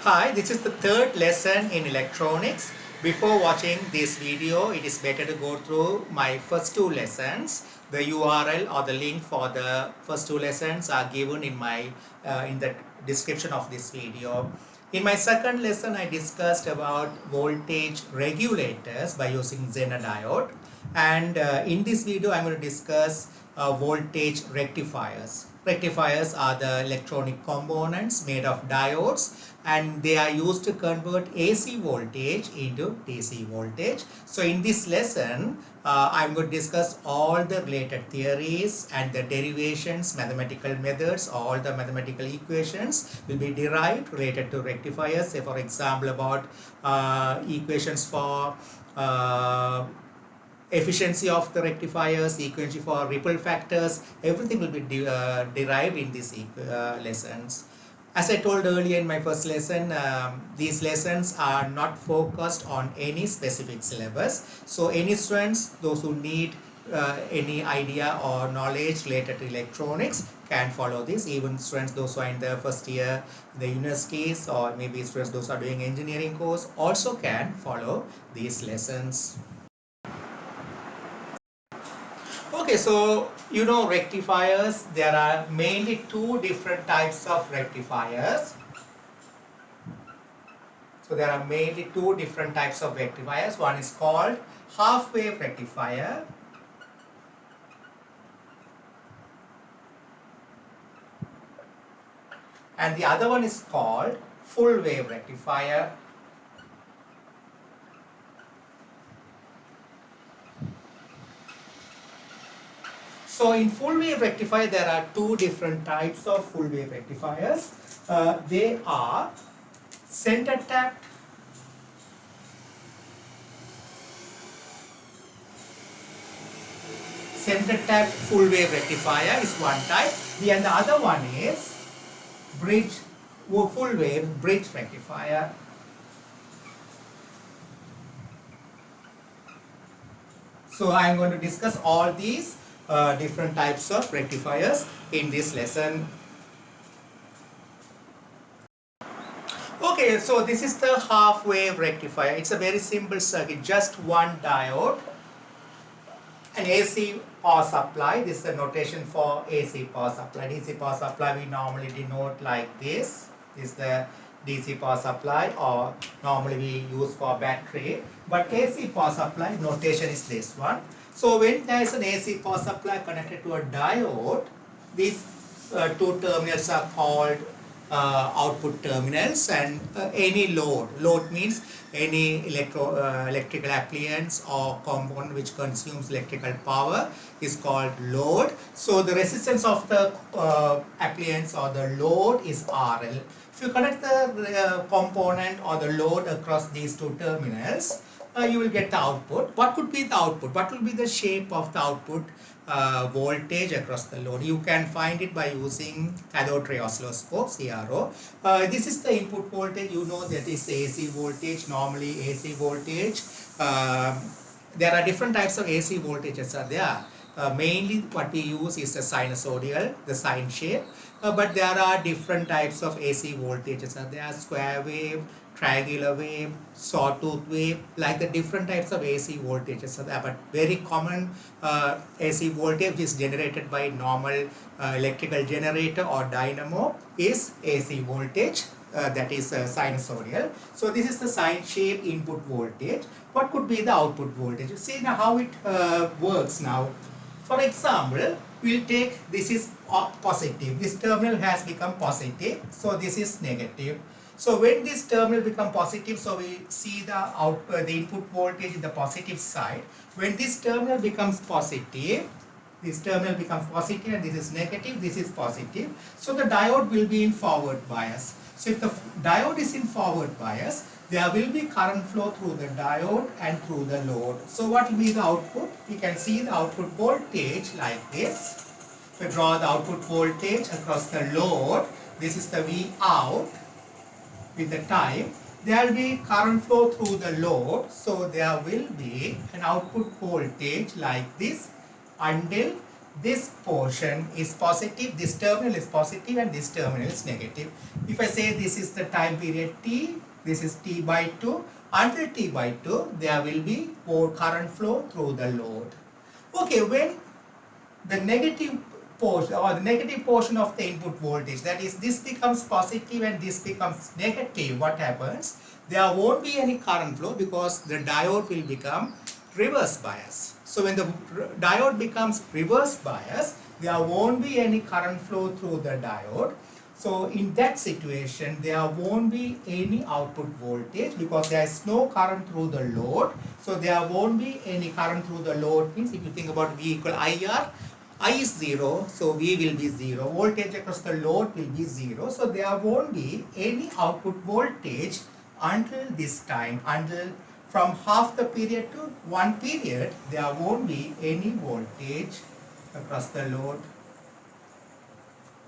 Hi, this is the third lesson in electronics. Before watching this video, it is better to go through my first two lessons. The URL or the link for the first two lessons are given in the description of this video. In my second lesson, I discussed about voltage regulators by using Zener diode, and in this video, I'm going to discuss voltage rectifiers. Rectifiers are the electronic components made of diodes, and they are used to convert AC voltage into DC voltage. So in this lesson, I'm going to discuss all the related theories and the derivations, mathematical methods, all the mathematical equations will be derived related to rectifiers. Say for example about equations for efficiency of the rectifiers, efficiency for ripple factors, everything will be derived in these lessons. As I told earlier in my first lesson, these lessons are not focused on any specific syllabus. So any students, those who need any idea or knowledge related to electronics can follow this. Even students, those who are in the first year in the universities, or maybe students those who are doing engineering course, also can follow these lessons. Okay, so you know rectifiers, there are mainly two different types of rectifiers. So there are mainly two different types of rectifiers. One is called half-wave rectifier, and the other one is called full-wave rectifier. So in full-wave rectifier, there are two different types of full-wave rectifiers. They are center-tapped full wave rectifier is one type, and the other one is full wave bridge rectifier. So I am going to discuss all these different types of rectifiers in this lesson. Okay, so this is the half wave rectifier. It's a very simple circuit, just one diode, an AC power supply. This is the notation for AC power supply. DC power supply we normally denote like this. This is the DC power supply, or normally we use for battery. But AC power supply notation is this one. So when there is an AC power supply connected to a diode, these two terminals are called output terminals, and any load means any electrical appliance or component which consumes electrical power is called load. So the resistance of the appliance or the load is RL. If you connect the component or the load across these two terminals, you will get the output. What could be the output? What will be the shape of the output voltage across the load? You can find it by using cathode ray oscilloscope, CRO. This is the input voltage. You know that is AC voltage, normally AC voltage. There are different types of AC voltages are there. Mainly what we use is the sinusoidal, the sine shape. But there are different types of AC voltages. There are square wave, triangular wave, sawtooth wave, like the different types of AC voltages are there. But very common AC voltage is generated by normal electrical generator or dynamo is AC voltage. That is sinusoidal. So this is the sine shape input voltage. What could be the output voltage? You see now how it works now. For example, we'll take this is positive. This terminal has become positive. So this is negative. So when this terminal become positive, so we see the input voltage in the positive side. When this terminal becomes positive, this terminal becomes positive, and this is negative, this is positive. So the diode will be in forward bias. So if the diode is in forward bias, there will be current flow through the diode and through the load. So what will be the output? We can see the output voltage like this. We draw the output voltage across the load. This is the V out with the time. There will be current flow through the load. So there will be an output voltage like this until this portion is positive, this terminal is positive and this terminal is negative. If I say this is the time period t, this is t by 2, until t by 2 there will be more current flow through the load. Okay, when the negative portion or the negative portion of the input voltage, that is this becomes positive and this becomes negative, what happens? There won't be any current flow because the diode will become reverse bias. So when the diode becomes reverse bias, there won't be any current flow through the diode. So in that situation, there won't be any output voltage because there is no current through the load. So there won't be any current through the load. Means if you think about V equal IR, I is 0, so V will be 0. Voltage across the load will be 0. So there won't be any output voltage until this time, until from half the period to 1 period, there won't be any voltage across the load.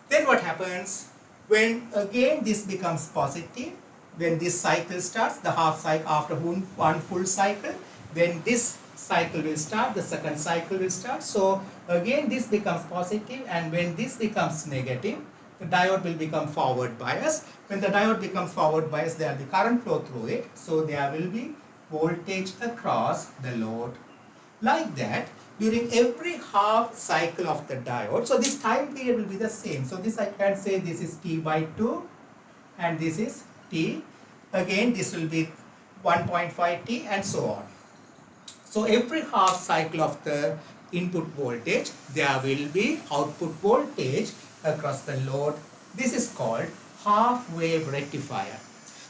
Then what happens? When again this becomes positive, when this cycle starts, the half cycle after one full cycle, then this cycle will start, the second cycle will start. So again this becomes positive, and when this becomes negative, the diode will become forward bias. When the diode becomes forward bias, there will be current flow through it. So there will be voltage across the load. Like that, during every half cycle of the diode, so this time period will be the same. So this I can say this is t by 2 and this is t. Again this will be 1.5 t and so on. So every half cycle of the input voltage, there will be output voltage across the load. This is called half wave rectifier.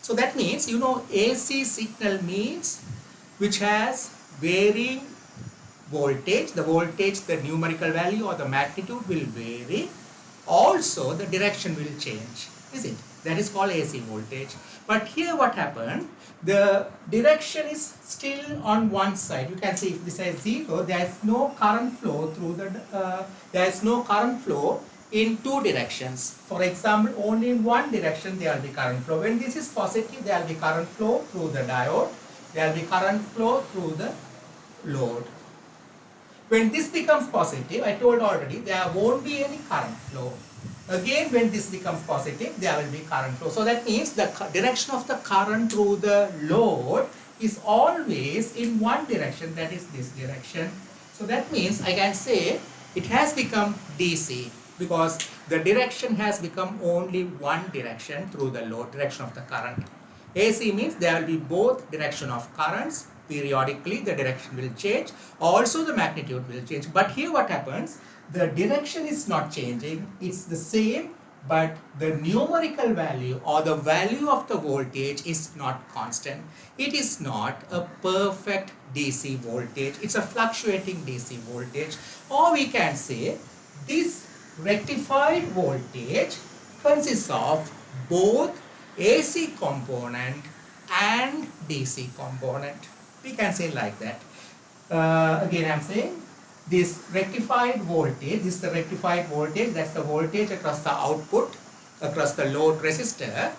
So that means, you know, AC signal means which has varying voltage. The voltage, the numerical value or the magnitude will vary. Also the direction will change, is it? That is called AC voltage. But here what happened? The direction is still on one side. You can see if this is 0, there is no current flow through the, there is no current flow in two directions. For example, only in one direction there will be current flow. When this is positive, there will be current flow through the diode. There will be current flow through the load. When this becomes positive, I told already, there won't be any current flow. Again, when this becomes positive, there will be current flow. So that means the direction of the current through the load is always in one direction, that is this direction. So that means I can say it has become DC because the direction has become only one direction through the load, direction of the current. AC means there will be both direction of currents. Periodically the direction will change, also the magnitude will change. But here what happens, the direction is not changing, it's the same, but the numerical value or the value of the voltage is not constant. It is not a perfect DC voltage, it's a fluctuating DC voltage. Or we can say this rectified voltage consists of both AC component and DC component. We can say like that. Again I am saying this rectified voltage, this is the rectified voltage, that's the voltage across the output, across the load resistor.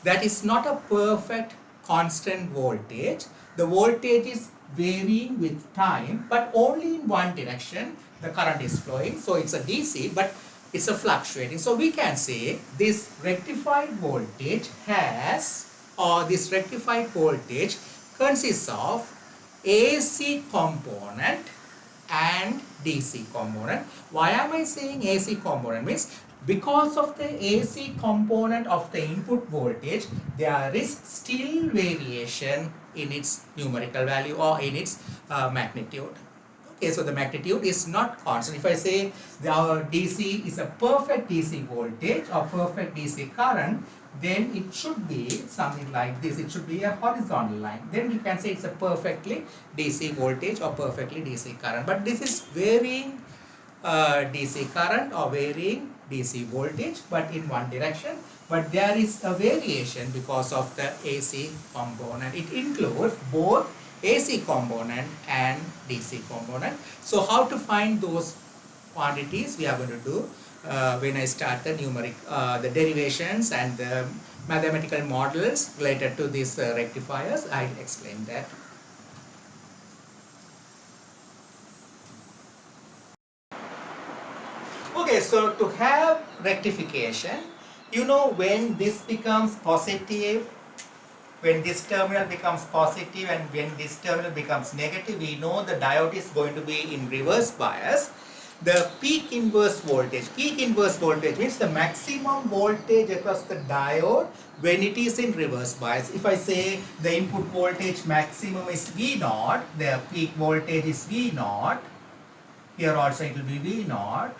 That is not a perfect constant voltage. The voltage is varying with time, but only in one direction the current is flowing. So it's a DC, but it's a fluctuating. So we can say this rectified voltage has, or this rectified voltage consists of AC component and DC component. Why am I saying AC component? Means because of the AC component of the input voltage, there is still variation in its numerical value or in its magnitude. Okay, so the magnitude is not constant. If I say the DC is a perfect DC voltage or perfect DC current, then it should be something like this. It should be a horizontal line. Then you can say it's a perfectly DC voltage or perfectly DC current. But this is varying DC current or varying DC voltage, but in one direction. But there is a variation because of the AC component. It includes both AC component and DC component. So how to find those quantities we are going to do when I start the the derivations and the mathematical models related to these rectifiers. I'll explain that. so to have rectification, you know, when this becomes positive, when this terminal becomes positive and when this terminal becomes negative, we know the diode is going to be in reverse bias. The peak inverse voltage means the maximum voltage across the diode when it is in reverse bias. If I say the input voltage maximum is V0, the peak voltage is V0, here also it will be V0.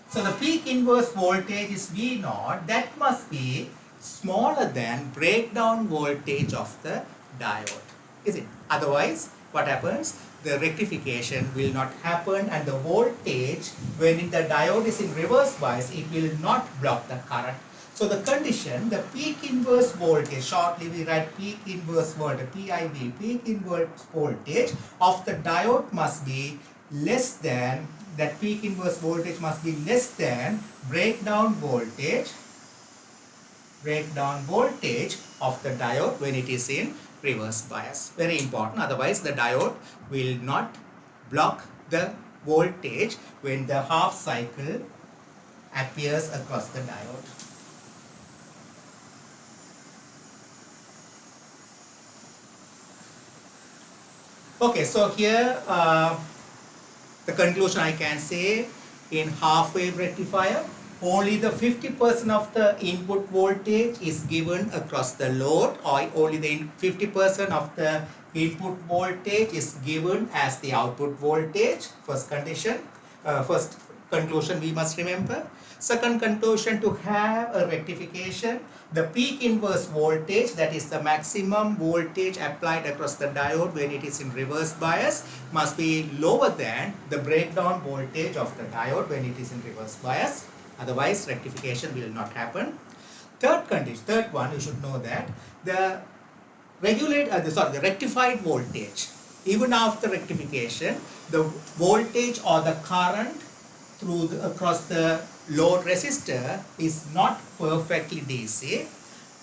So the peak inverse voltage is V0, that must be smaller than breakdown voltage of the diode, is it? Otherwise, what happens? The rectification will not happen and the voltage, when the diode is in reverse bias, it will not block the current. So the condition, the peak inverse voltage, shortly we write peak inverse voltage, PIV, peak inverse voltage of the diode must be less than, that peak inverse voltage must be less than breakdown voltage of the diode when it is in reverse bias. Very important, otherwise the diode will not block the voltage when the half cycle appears across the diode. Okay, so here the conclusion I can say, in half wave rectifier, only the 50% of the input voltage is given across the load, or only the 50% of the input voltage is given as the output voltage. First condition, first conclusion we must remember. Second conclusion, to have a rectification, the peak inverse voltage, that is the maximum voltage applied across the diode when it is in reverse bias, must be lower than the breakdown voltage of the diode when it is in reverse bias. Otherwise, rectification will not happen. Third condition, third one, you should know that the the rectified voltage, even after rectification, the voltage or the current through across the load resistor is not perfectly DC,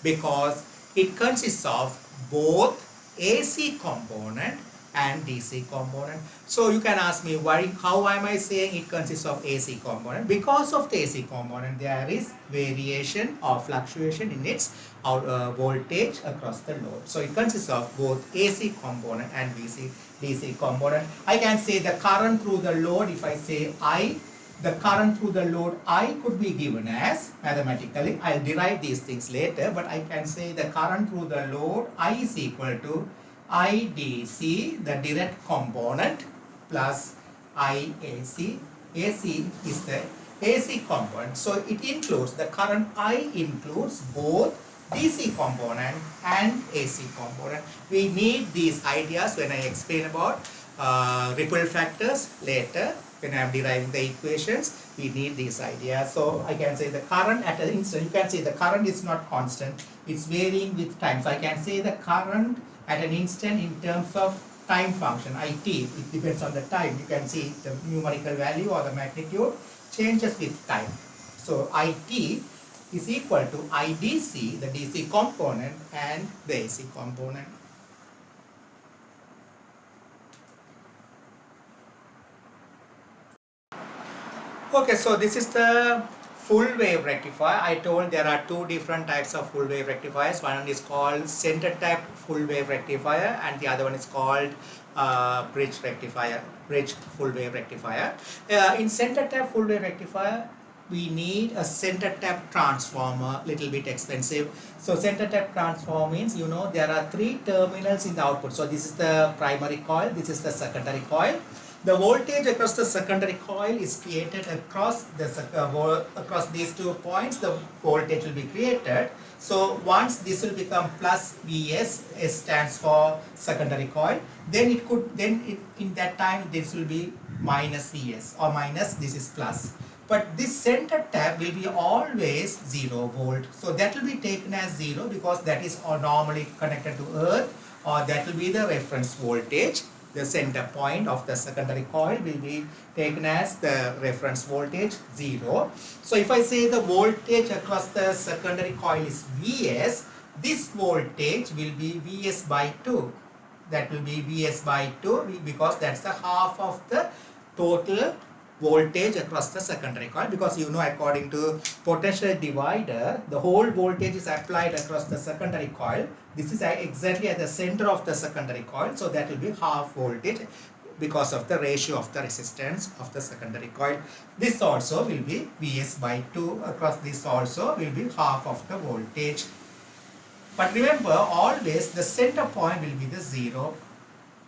because it consists of both AC component and DC component. So you can ask me, why, how am I saying it consists of AC component? Because of the AC component, there is variation or fluctuation in its voltage across the load. So it consists of both AC component and DC component. I can say the current through the load, if I say I, the current through the load I could be given as, mathematically, I'll derive these things later, but I can say the current through the load I is equal to IDC, the direct component, plus IAC. AC is the AC component. So it includes, the current I includes both DC component and AC component. We need these ideas when I explain about ripple factors later. When I am deriving the equations, we need these ideas. So I can say the current at an instant, you can say the current is not constant, it's varying with time. So I can say the current at an instant in terms of time function, IT, it depends on the time. You can see the numerical value or the magnitude changes with time. So IT is equal to IDC, the DC component, and the AC component. Okay, so this is the full wave rectifier. I told there are two different types of full wave rectifiers. One is called center tap full wave rectifier, and the other one is called bridge rectifier, bridge full wave rectifier. In center tap full wave rectifier, we need a center tap transformer, little bit expensive. So center tap transformer means, you know, there are three terminals in the output. So this is the primary coil, this is the secondary coil. The voltage across the secondary coil is created across the across these 2 points. The voltage will be created. So once this will become plus Vs, S stands for secondary coil. Then it could, in that time this will be minus Vs, or minus, this is plus. But this center tap will be always 0 volt. So that will be taken as 0 because that is normally connected to earth, or that will be the reference voltage. The center point of the secondary coil will be taken as the reference voltage 0. So if I say the voltage across the secondary coil is Vs, this voltage will be Vs by 2. That will be Vs by 2 because that's the half of the total voltage across the secondary coil, because you know according to potential divider the whole voltage is applied across the secondary coil. This is exactly at the center of the secondary coil, so that will be half voltage because of the ratio of the resistance of the secondary coil. This also will be Vs by 2 across this also will be half of the voltage. But remember, always the center point will be the 0.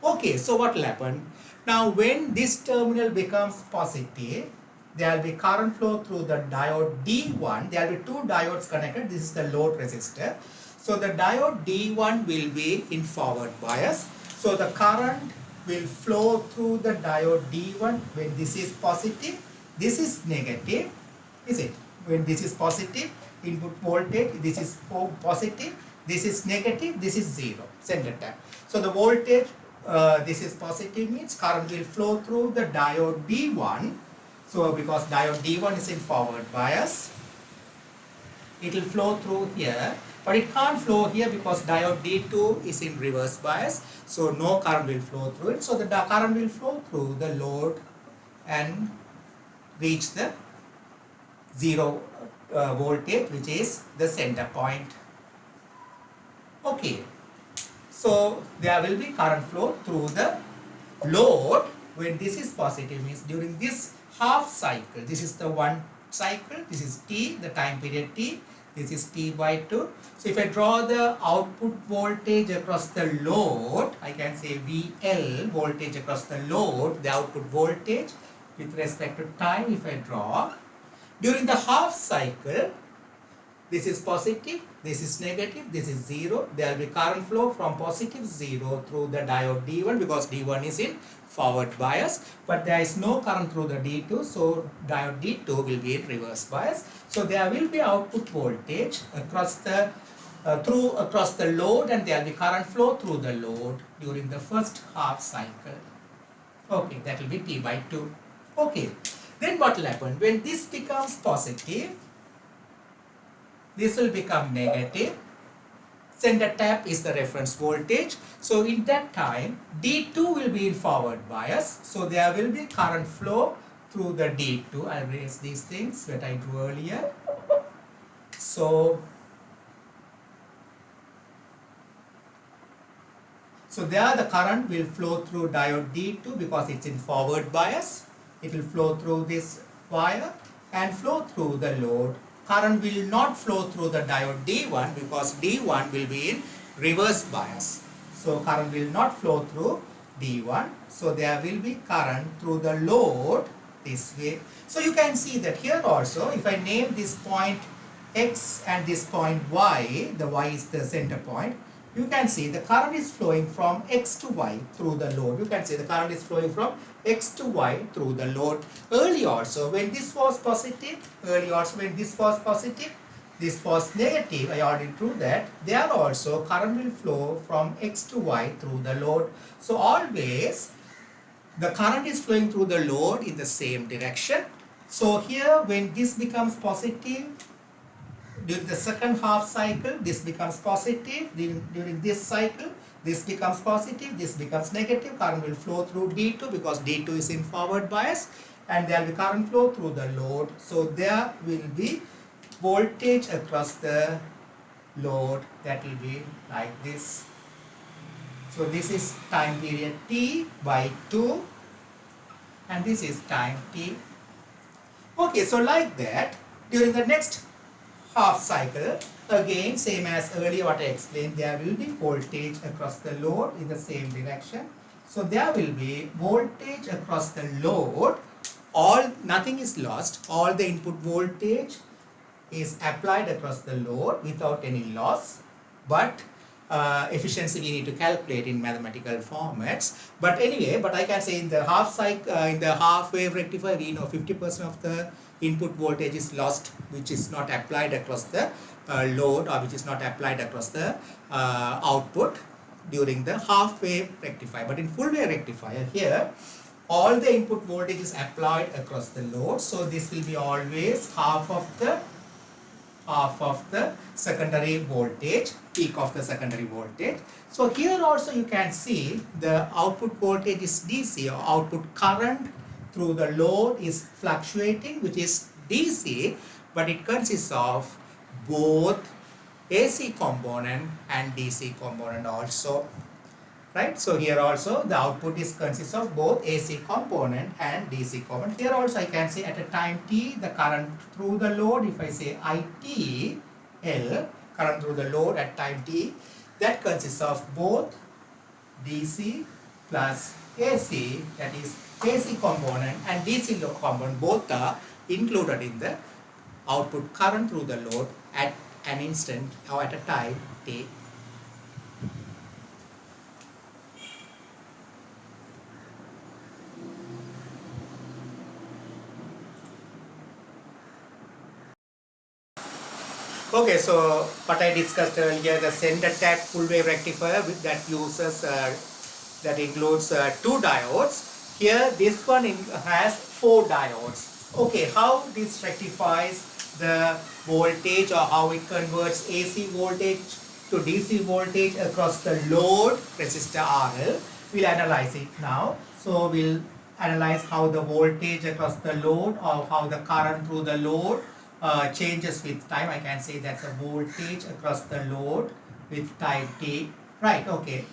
Okay, so what will happen? Now when this terminal becomes positive, there will be current flow through the diode D1. There will be two diodes connected. This is the load resistor. So the diode D1 will be in forward bias. So the current will flow through the diode D1 when this is positive. This is negative, is it? When this is positive, input voltage, this is positive, this is negative, this is 0, center tap. So the voltage, this is positive means current will flow through the diode D1. So because diode D1 is in forward bias, it will flow through here, but it can't flow here because diode D2 is in reverse bias. So no current will flow through it. So the current will flow through the load and reach the 0 voltage, which is the center point. Okay, so there will be current flow through the load when this is positive, means during this half cycle. This is the one cycle, this is T, the time period T, this is T by 2. So if I draw the output voltage across the load, I can say VL, voltage across the load, the output voltage with respect to time. If I draw during the half cycle, this is positive, this is negative, this is 0. There will be current flow from positive 0 through the diode D1 because D1 is in forward bias, but there is no current through the D2, so diode D2 will be in reverse bias. So there will be output voltage across the across the load, and there will be current flow through the load during the first half cycle. Okay, that will be T by 2. Okay, then what will happen? When this becomes positive, this will become negative. Center tap is the reference voltage. So in that time, D2 will be in forward bias. So there will be current flow through the D2. I'll erase these things that I drew earlier. So there the current will flow through diode D2 because it's in forward bias. It will flow through this wire and flow through the load. Current will not flow through the diode D1 because D1 will be in reverse bias. So current will not flow through D1. So there will be current through the load this way. So you can see that here also, if I name this point X and this point Y, the Y is the center point, you can see the current is flowing from X to Y through the load. You can see the current is flowing from X to Y through the load. Earlier also when this was positive, this was negative, I already drew that. There also current will flow from X to Y through the load. So always the current is flowing through the load in the same direction. So here when this becomes positive, during the second half cycle, this becomes positive. During this cycle, this becomes positive, this becomes negative. Current will flow through D2 because D2 is in forward bias, and there will be current flow through the load. So there will be voltage across the load that will be like this. So this is time period T by 2, and this is time T. Okay, so like that, during the next half cycle, again same as earlier what I explained, there will be voltage across the load in the same direction. So there will be voltage across the load. Nothing is lost. All the input voltage is applied across the load without any loss. But efficiency we need to calculate in mathematical formats. But anyway, I can say in the half cycle, in the half wave rectifier, we know 50% of the input voltage is lost, which is not applied across the load, or which is not applied across the output during the half wave rectifier. But in full wave rectifier, here all the input voltage is applied across the load. So this will be always half of the secondary voltage, peak of the secondary voltage. So here also you can see the output voltage is DC, or output current through the load is fluctuating, which is DC, but it consists of both AC component and DC component also, right? So here also the output is consists of both AC component and DC component. Here also I can say at a time t the current through the load, if I say ITL, current through the load at time t, that consists of both DC plus AC, that is AC component and DC component, both are included in the output current through the load at an instant or at a time t. Okay, so what I discussed earlier, the center tap full wave rectifier that uses that includes two diodes. Here this one has four diodes. Okay, how this rectifies the voltage or how it converts AC voltage to DC voltage across the load resistor RL. We'll analyze it now. So we'll analyze how the voltage across the load or how the current through the load changes with time. I can say that's a voltage across the load with time t. Right, okay.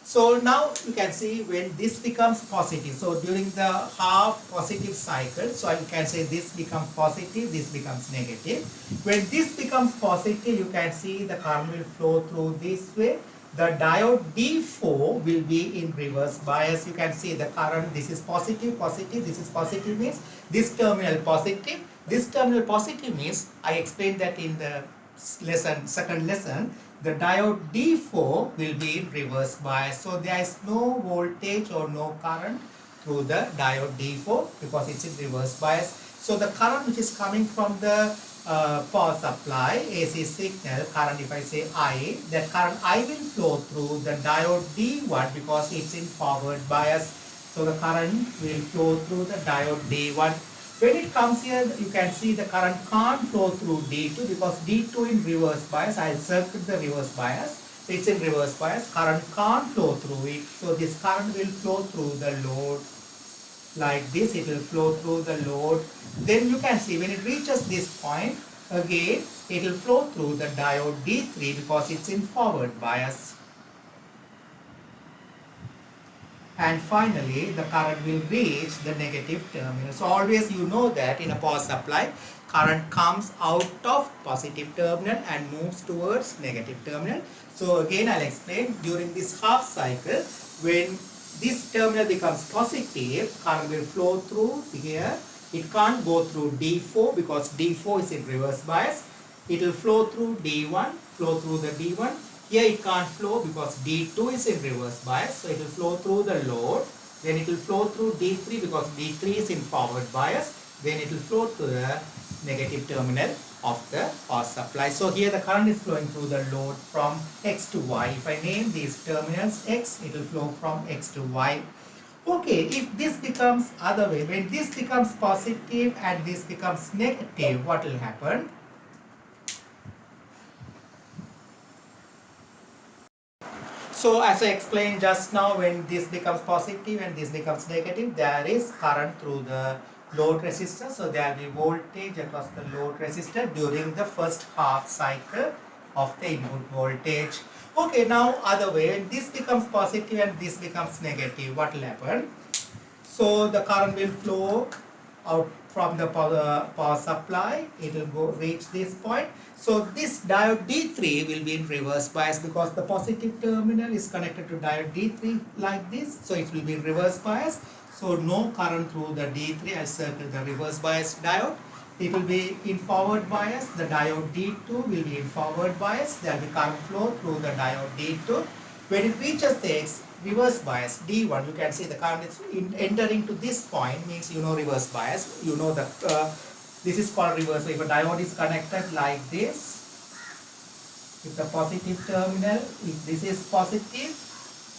So now you can see when this becomes positive. So during the half positive cycle, so you can say this becomes positive, this becomes negative. When this becomes positive, you can see the current will flow through this way. The diode D4 will be in reverse bias. You can see the current, this is positive, positive, this is positive means this terminal positive. This terminal positive means, I explained that in the lesson, second lesson, the diode D4 will be in reverse bias. So there is no voltage or no current through the diode D4 because it's in reverse bias. So the current which is coming from the power supply, AC signal, current, if I say I, that current I will flow through the diode D1 because it's in forward bias. So the current will flow through the diode D1. When it comes here, you can see the current can't flow through D2 because D2 in reverse bias. I'll circuit the reverse bias. It's in reverse bias. Current can't flow through it. So this current will flow through the load like this. It will flow through the load. Then you can see when it reaches this point, again it will flow through the diode D3 because it's in forward bias. And finally the current will reach the negative terminal. So always you know that in a power supply, current comes out of positive terminal and moves towards negative terminal. So again I'll explain, during this half cycle, when this terminal becomes positive, current will flow through here. It can't go through D4 because D4 is in reverse bias. It will flow through D1, flow through the D1. Here it can't flow because D2 is in reverse bias, so it will flow through the load. Then it will flow through D3 because D3 is in forward bias. Then it will flow to the negative terminal of the power supply. So here the current is flowing through the load from X to Y. If I name these terminals X, it will flow from X to Y. Okay, if this becomes other way, when this becomes positive and this becomes negative, what will happen? So as I explained just now, when this becomes positive and this becomes negative, there is current through the load resistor. So there will be voltage across the load resistor during the first half cycle of the input voltage. Okay, now other way, when this becomes positive and this becomes negative, what will happen? So the current will flow out from the power supply. It will go reach this point. So this diode D3 will be in reverse bias because the positive terminal is connected to diode D3 like this. So it will be in reverse bias. So no current through the D3. I'll circle the reverse bias diode. It will be in forward bias. The diode D2 will be in forward bias. There will be current flow through the diode D2. When it reaches the reverse bias D1, you can see the current is entering to this point, means you know reverse bias. You know that this is called reverse. So if a diode is connected like this, if the positive terminal, if this is positive,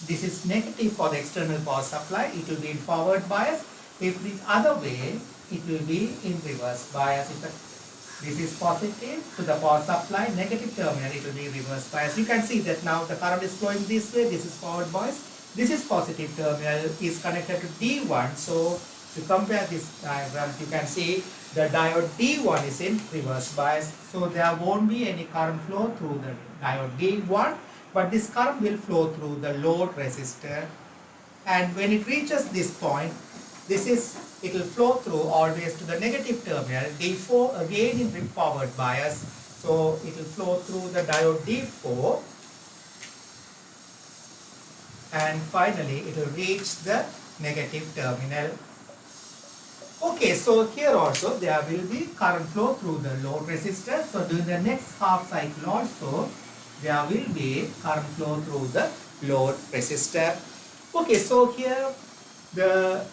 this is negative for the external power supply, it will be in forward bias. If the other way, it will be in reverse bias. If this is positive to the power supply, negative terminal, it will be reverse bias. You can see that now the current is flowing this way, this is forward bias. This is positive terminal is connected to D1, so to compare these diagrams, you can see the diode D1 is in reverse bias. So there won't be any current flow through the diode D1, but this current will flow through the load resistor. And when it reaches this point, it will flow through always to the negative terminal. D4 again in forward bias. So it will flow through the diode D4, and finally it will reach the negative terminal. Okay, so here also there will be current flow through the load resistor. So during the next half cycle also there will be current flow through the load resistor. Okay, so here the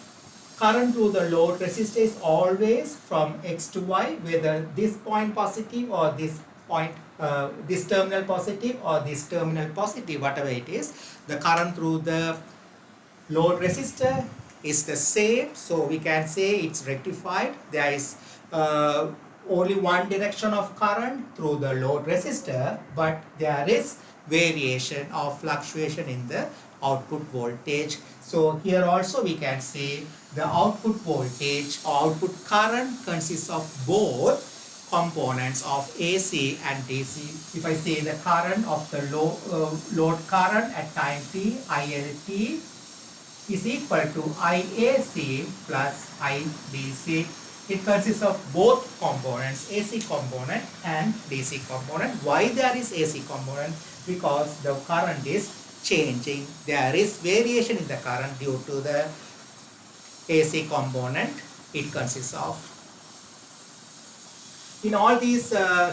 current through the load resistor is always from X to Y, whether this point positive or this point, this terminal positive or this terminal positive, whatever it is, the current through the load resistor is the same. So we can say it's rectified. There is only one direction of current through the load resistor, but there is variation or fluctuation in the output voltage. So here also we can say the output voltage or output current consists of both components of AC and DC. If I say the current of the load current at time t, ILT, is equal to IAC plus IDC. It consists of both components, AC component and DC component. Why there is AC component? Because the current is changing. There is variation in the current due to the AC component it consists of. In all these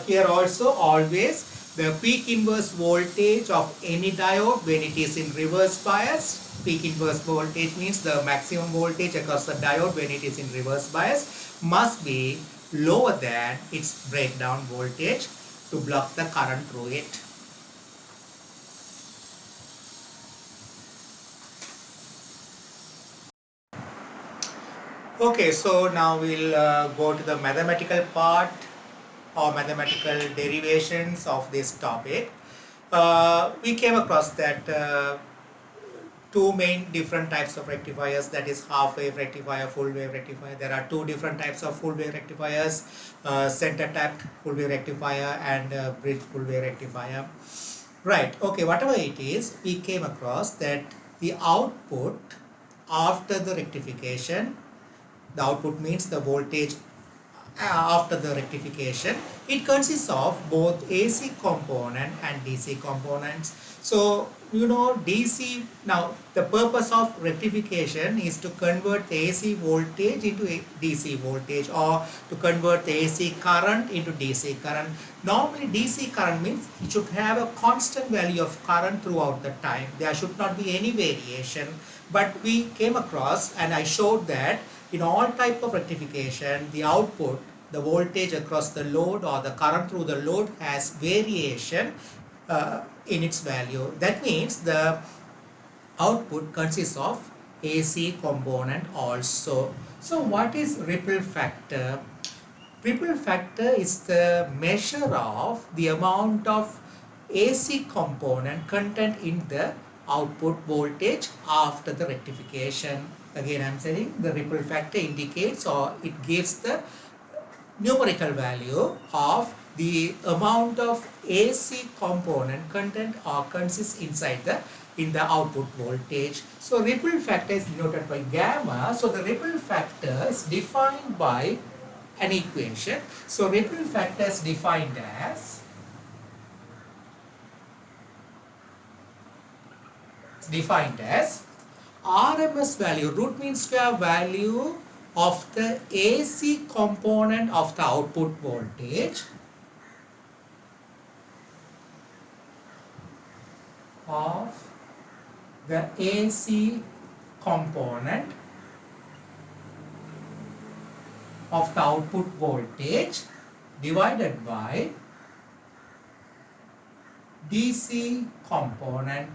here also always the peak inverse voltage of any diode when it is in reverse bias. Peak inverse voltage means the maximum voltage across the diode when it is in reverse bias must be lower than its breakdown voltage to block the current through it. Okay, so now we'll go to the mathematical part or mathematical derivations of this topic. We came across that two main different types of rectifiers, that is half wave rectifier, full wave rectifier. There are two different types of full wave rectifiers, center tapped full wave rectifier and bridge full wave rectifier. Right, okay, whatever it is, we came across that the output after the rectification, the output means the voltage after the rectification, it consists of both AC component and DC components. So you know DC, now the purpose of rectification is to convert the AC voltage into a DC voltage or to convert the AC current into DC current. Normally DC current means it should have a constant value of current throughout the time. There should not be any variation. But we came across and I showed that in all type of rectification, the output, the voltage across the load or the current through the load has variation in its value. That means the output consists of AC component also. So what is ripple factor? Ripple factor is the measure of the amount of AC component content in the output voltage after the rectification. Again I am saying the ripple factor indicates or it gives the numerical value of the amount of AC component content or consists inside in the output voltage. So ripple factor is denoted by gamma. So the ripple factor is defined by an equation. So ripple factor is defined as RMS value, root mean square value of the AC component of the output voltage of the AC component of the output voltage divided by DC component.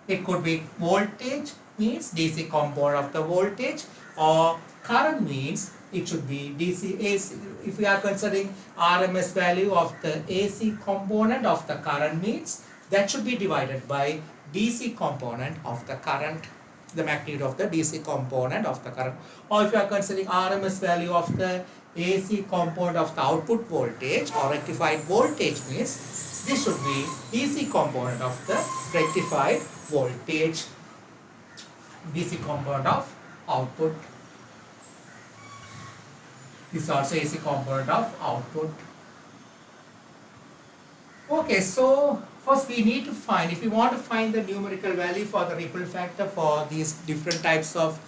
It could be voltage means DC component of the voltage, or current means it should be DC AC. If we are considering RMS value of the AC component of the current means that should be divided by DC component of the current. the magnitude of the DC component of the current. Or if you are considering RMS value of the AC component of the output voltage or rectified voltage means this should be DC component of the rectified voltage, DC component of output. This is also AC component of output. Okay, so first we need to find, if we want to find the numerical value for the ripple factor for these different types of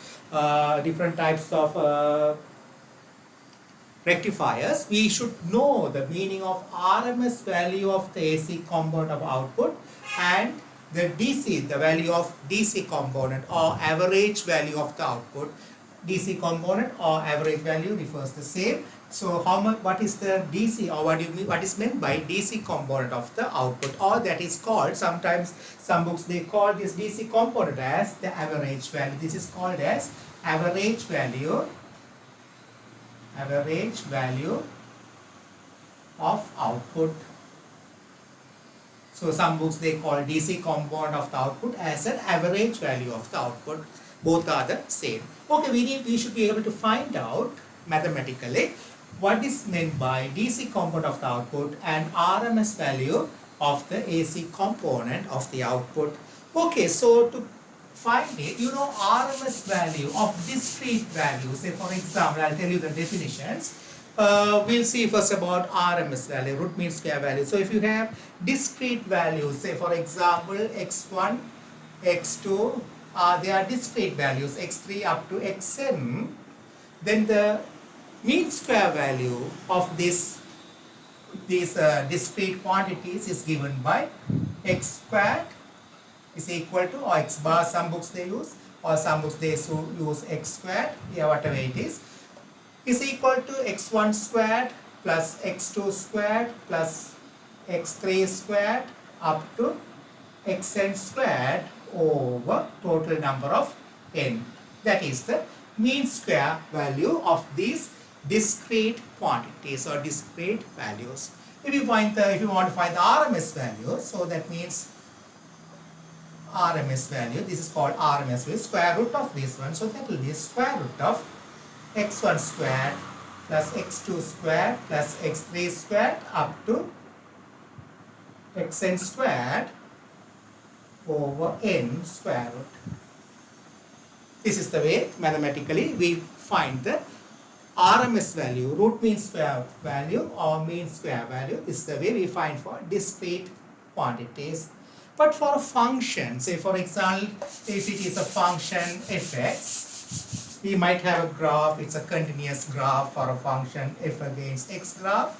rectifiers, we should know the meaning of RMS value of the AC component of output and the DC, the value of DC component or average value of the output. DC component or average value refers the same. So how much, what is the DC, or what is meant by DC component of the output, or that is called, sometimes some books they call this DC component as the average value. This is called as average value of output. So some books they call DC component of the output as an average value of the output. Both are the same. Okay, we should be able to find out mathematically what is meant by DC component of the output and RMS value of the AC component of the output. Okay, so to find it, you know, RMS value of discrete values. Say for example, I'll tell you the definitions. We'll see first about RMS value, root mean square value. So if you have discrete values, say for example x1, x2, they are discrete values, x3 up to xn, then the mean square value of these discrete quantities is given by x squared is equal to, or x bar some books they use, or some books they use x squared, yeah, whatever it is equal to x1 squared plus x2 squared plus x3 squared up to xn squared over total number of n. That is the mean square value of these discrete quantities or discrete values. If you want to find the RMS value, so that means RMS value, this is called RMS value, square root of this one, so that will be square root of x1 squared plus x2 squared plus x3 squared up to xn squared over n square root. This is the way mathematically we find the RMS value, root mean square value or mean square value. This is the way we find for discrete quantities. But for a function, say for example, if it is a function fx, we might have a graph, it's a continuous graph for a function f against x graph.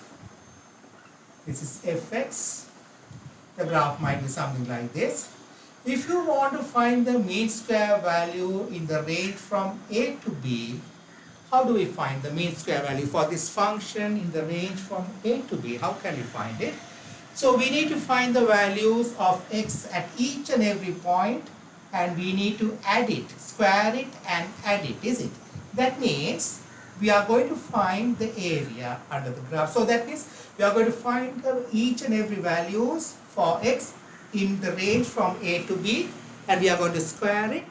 This is fx. The graph might be something like this. If you want to find the mean square value in the range from a to b, how do we find the mean square value for this function in the range from a to b? How can we find it? So we need to find the values of x at each and every point, and we need to add it, square it and add it, is it? That means we are going to find the area under the graph. So that means we are going to find each and every values for x in the range from a to b, and we are going to square it.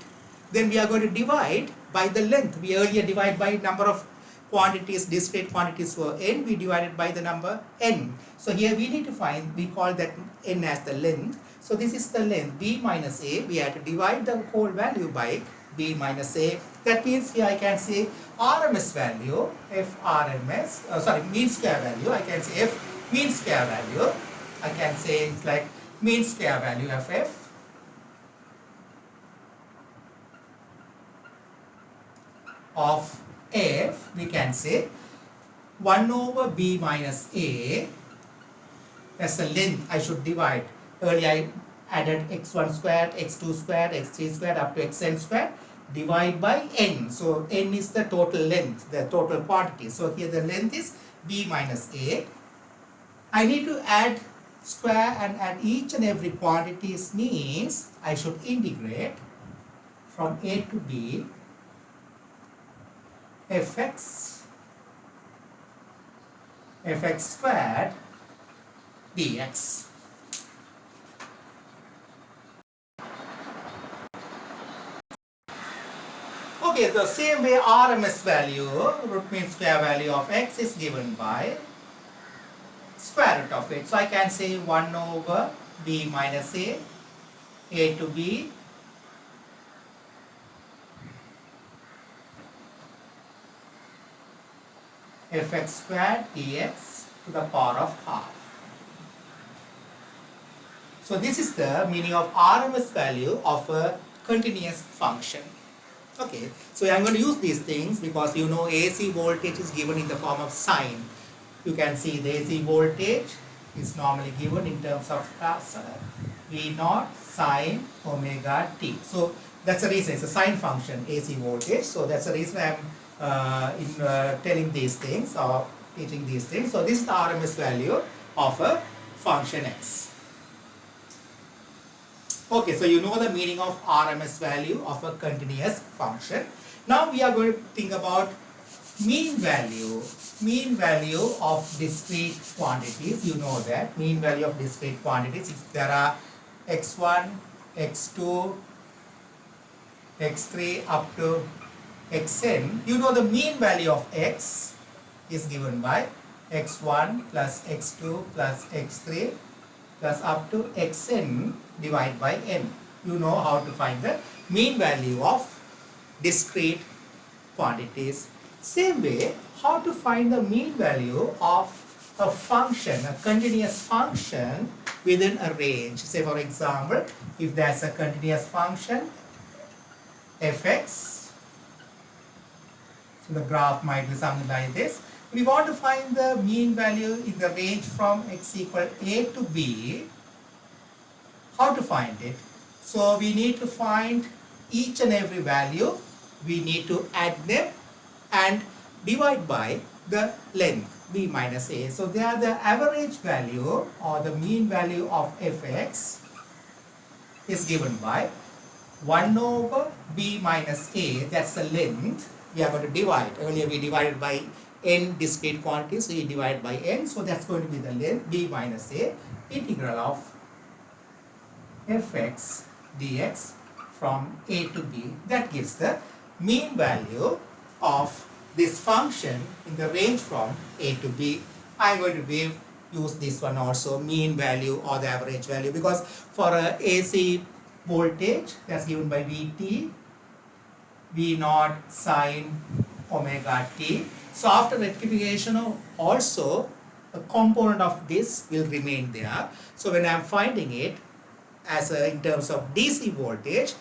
Then we are going to divide by the length. We earlier divide by number of quantities, discrete quantities for n, we divided by the number n. So here we need to find, we call that n as the length. So this is the length, b minus a. We have to divide the whole value by b minus a. That means here I can say RMS value, mean square value. I can say f mean square value. I can say it's like mean square value of f of f, we can say 1 over b minus a. That's the length I should divide. Earlier I added x1 squared, x2 squared, x3 squared up to xn squared. Divide by n. So n is the total length, the total quantity. So here the length is b minus a. I need to add square and add each and every quantities means I should integrate from a to b fx squared dx. Okay, the same way RMS value, root mean square value of x is given by square root of it. So I can say 1 over b minus a to b fx squared dx to the power of half. So this is the meaning of RMS value of a continuous function. Okay, so I'm going to use these things because you know AC voltage is given in the form of sine. You can see the AC voltage is normally given in terms of V naught sine omega t. So that's the reason it's a sine function AC voltage. So that's the reason I'm telling these things or teaching these things. So this is the RMS value of a function x. Okay, so you know the meaning of RMS value of a continuous function. Now we are going to think about mean value of discrete quantities. You know that mean value of discrete quantities. If there are x1, x2, x3 up to xn, you know the mean value of x is given by x1 plus x2 plus x3 plus up to xn divided by n. You know how to find the mean value of discrete quantities. Same way, how to find the mean value of a function, a continuous function within a range. Say for example, if there's a continuous function fx, so the graph might be something like this. We want to find the mean value in the range from x equal a to b. How to find it? So we need to find each and every value. We need to add them and divide by the length b minus a. So they are the average value or the mean value of fx is given by 1 over b minus a, that's the length. We are going to divide. Earlier we divided by n discrete quantities, so we divide by n. So that's going to be the length b minus a integral of fx dx from a to b. That gives the mean value of this function in the range from a to b. I'm going to use this one also, mean value or the average value, because for a AC voltage that's given by Vt, V naught sine omega t. So after rectification also a component of this will remain there. So when I'm finding it as in terms of DC voltage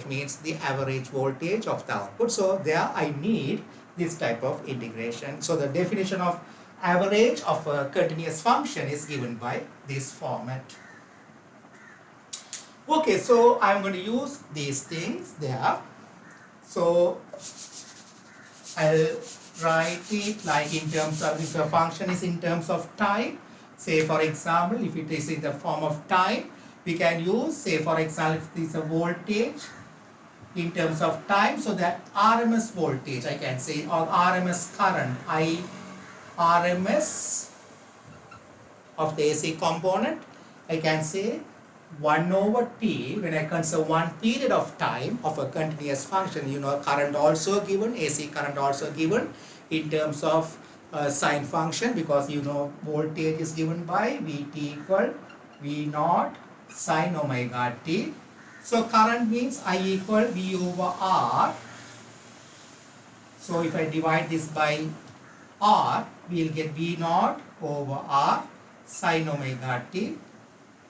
means the average voltage of the output. So there I need this type of integration. So the definition of average of a continuous function is given by this format. Okay, so I'm going to use these things there. So I'll write it like in terms of, if a function is in terms of time, say for example, if it is in the form of time, we can use, say for example, if this is a voltage in terms of time, so that RMS voltage I can say, or RMS current, RMS of the AC component, I can say 1 over t when I consider one period of time of a continuous function. You know, current also given, AC current also given in terms of sine function, because you know voltage is given by Vt equal V naught sine omega t. So current means I equal V over R. So if I divide this by R, we will get V naught over R sine omega t.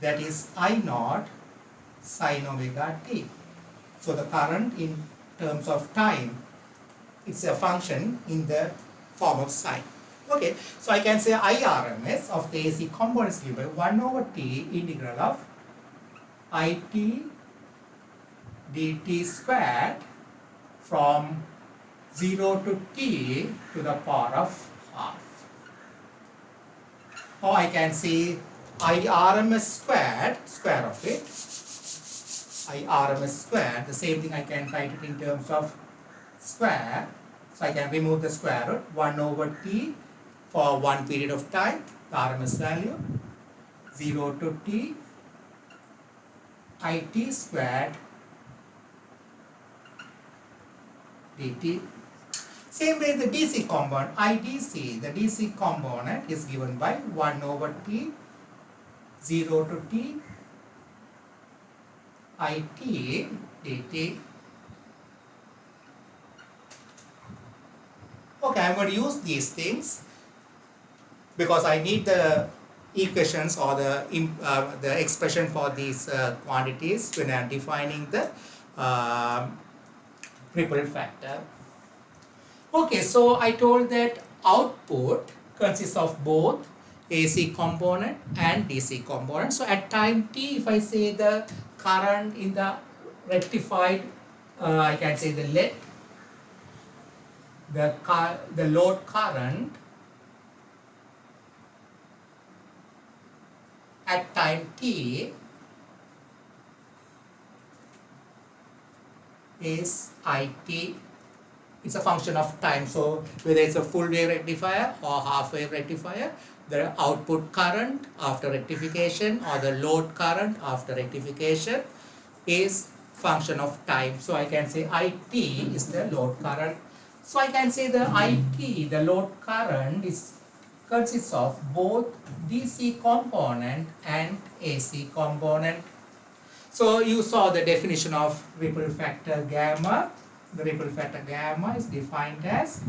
That is I naught sine omega t. So the current in terms of time, it's a function in the form of sine. Okay, so I can say IRMS of the AC components given 1 over t integral of IT dt squared from 0 to t to the power of half. Or I can say IRMS squared, square of it, IRMS squared, the same thing I can write it in terms of square. So I can remove the square root, 1 over t for one period of time, the RMS value, 0 to t, IT squared dt. Same way the DC component, IDC, the DC component is given by 1 over t, 0 to t, IT dt. Okay, I'm going to use these things because I need the equations or the expression for these quantities when I'm defining the ripple factor. Okay, so I told that output consists of both AC component and DC component. So at time t, if I say the current in the rectified, I can say the load current at time t is IT. It's a function of time. So whether it's a full wave rectifier or half wave rectifier, the output current after rectification or the load current after rectification is function of time. So I can say IT is the load current. So I can say the IT, the load current, consists of both DC component and AC component. So you saw the definition of ripple factor gamma. The ripple factor gamma is defined as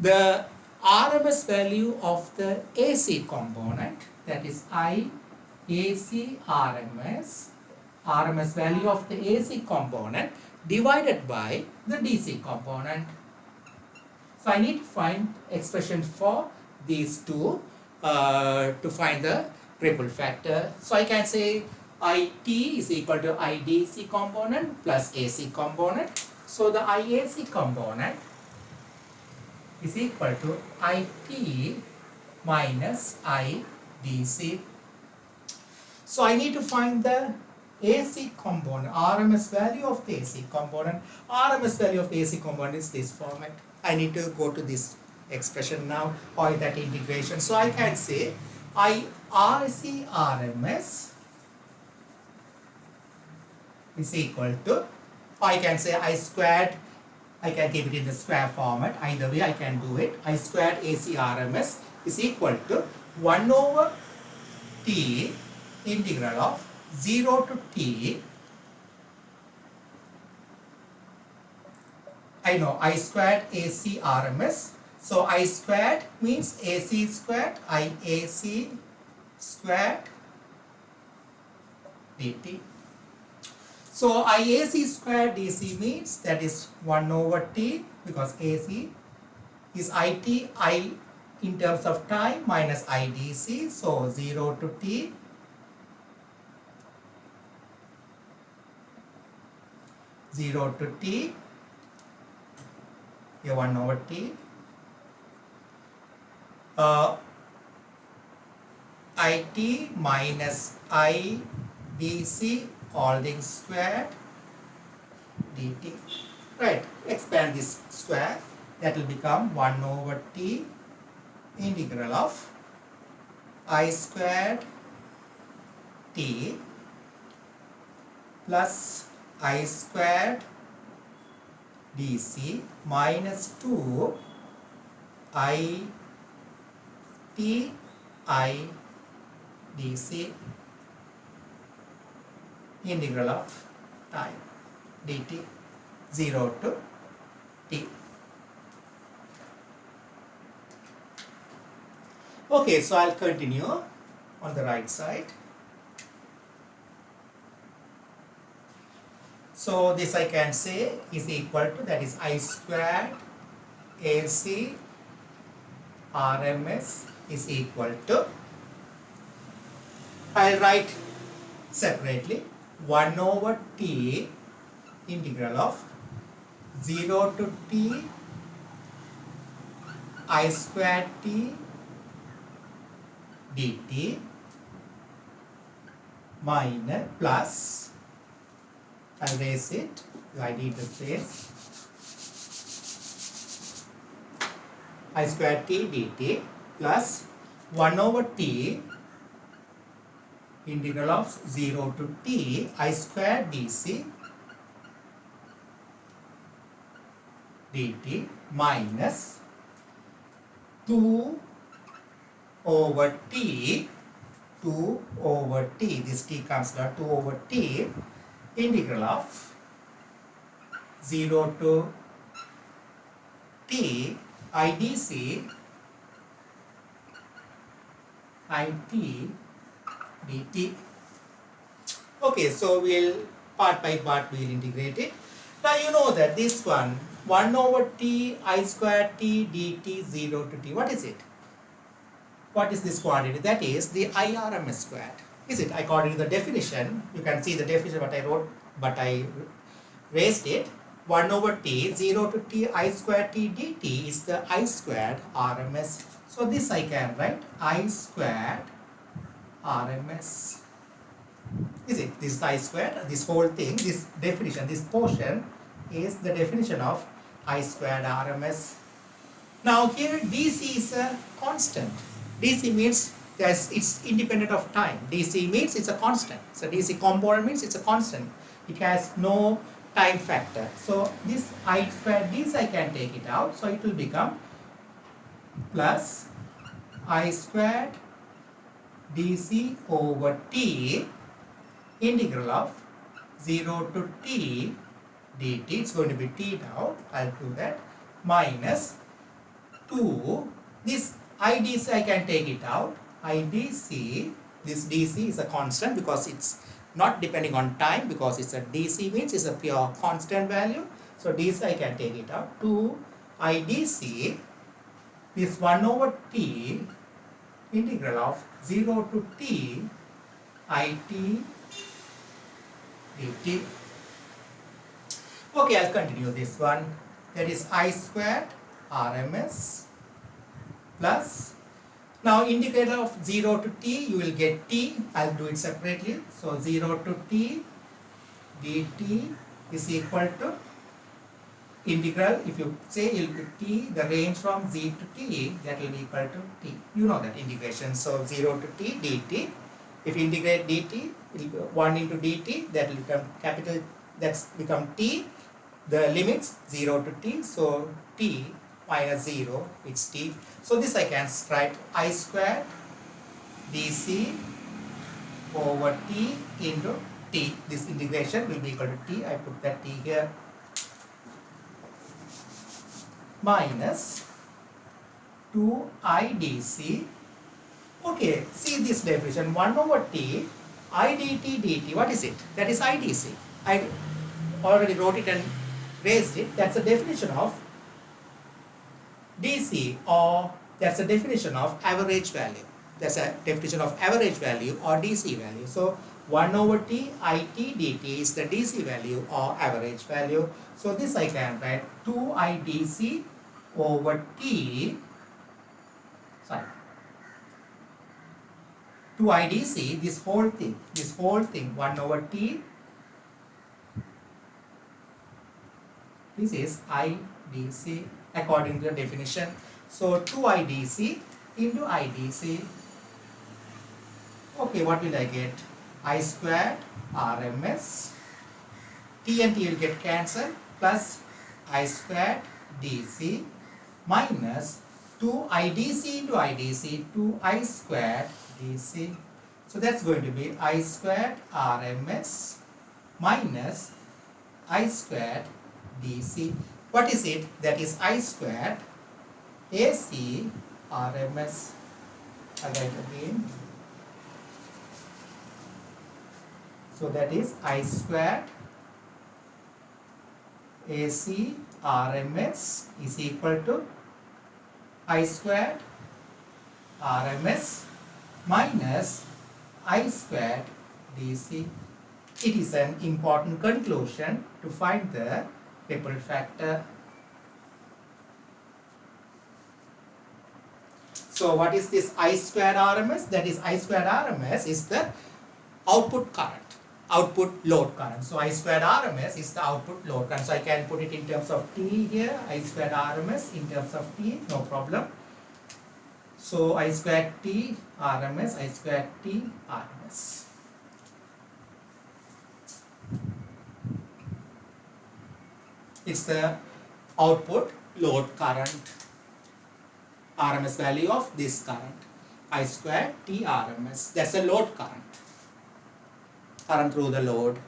the RMS value of the AC component, that is I AC RMS value of the AC component divided by the DC component. So I need to find expression for these two to find the ripple factor. So I can say IT is equal to IDC component plus AC component. So the IAC component is equal to IT minus IDC. So I need to find the AC component, RMS value of the AC component. RMS value of the AC component is this format. I need to go to this expression now or that integration. So I can say IRC RMS is equal to, I can say I squared, I can keep it in the square format, either way I can do it. I squared AC RMS is equal to 1 over T integral of 0 to T, I know I squared AC RMS. So I squared means AC squared, IAC squared dt. So IAC squared DC means that is 1 over T, because AC is IT, I in terms of time minus IDC, so 0 to T, here 1 over T, IT minus IDC all things squared dt. Right, expand this square, that will become 1 over T integral of I squared T plus I squared DC minus 2 I T I DC integral of time dt 0 to T. Okay, so I'll continue on the right side. So this I can say is equal to, that is I squared AC RMS is equal to, I'll write separately 1 over T integral of 0 to T I squared T dt minus plus, I'll raise it, I need the space, I squared T dt plus 1 over T integral of 0 to T I squared DC dt minus 2 over t, 2 over t, this t comes down, 2 over t, integral of 0 to t idc it dt. Okay, so we'll part by part we'll integrate it. Now you know that this one 1 over t I square t dt 0 to t, what is it? What is this quantity? That is the IRMS squared. Is it? According to the definition, you can see the definition what I wrote, but I raised it. 1 over t 0 to t I square t dt is the I squared RMS. So this I can write I squared RMS. Is it? This I squared, this whole thing, this definition, this portion is the definition of I squared RMS. Now here DC is a constant. DC means it's independent of time. DC means it's a constant. So DC component means it's a constant. It has no time factor. So this I squared this I can take it out. So it will become plus I squared DC over T integral of 0 to T dt. It's going to be T now. I'll do that. Minus 2. This IDC I can take it out. IDC, this DC is a constant because it's not depending on time, because it's a DC means it's a pure constant value. So DC I can take it out. 2 IDC, this 1 over T integral of 0 to T IT dt. Okay, I'll continue this one. That is I squared RMS plus, now integrator of 0 to t, you will get t. I'll do it separately. So 0 to t dt is equal to integral, if you say it will be t, the range from z to t, that will be equal to t. You know that integration. So 0 to t dt, if you integrate dt, it will be 1 into dt, that will become capital, that's become t. The limits 0 to t, so t minus 0, it's t. So this I can write I squared dc over t into t. This integration will be equal to t. I put that t here. Minus 2i dc. Okay, see this definition 1 over t I dt dt. What is it? That is I dc. I already wrote it and raised it. That's the definition of DC, or that's a definition of average value. That's a definition of average value or DC value. So 1 over t IT dt is the DC value or average value. So this I can write 2I DC over t, sorry, 2I DC, this whole thing 1 over t, this is IDC according to the definition. So 2IDC into IDC. Okay, what will I get? I squared RMS. T and T will get cancelled, plus I squared DC minus 2IDC into IDC, 2I squared DC. So that's going to be I squared RMS minus I squared DC. What is it? That is I squared AC RMS. I'll write again. So that is I squared AC RMS is equal to I squared RMS minus I squared DC. It is an important conclusion to find the ripple factor. So what is this I squared RMS? That is I squared RMS is the output current, output load current. So I squared RMS is the output load current. So I can put it in terms of T here, I squared RMS in terms of T, no problem. So I squared T RMS, I squared T RMS. It's the output load current, RMS value of this current, I square T RMS. That's the load current, current through the load.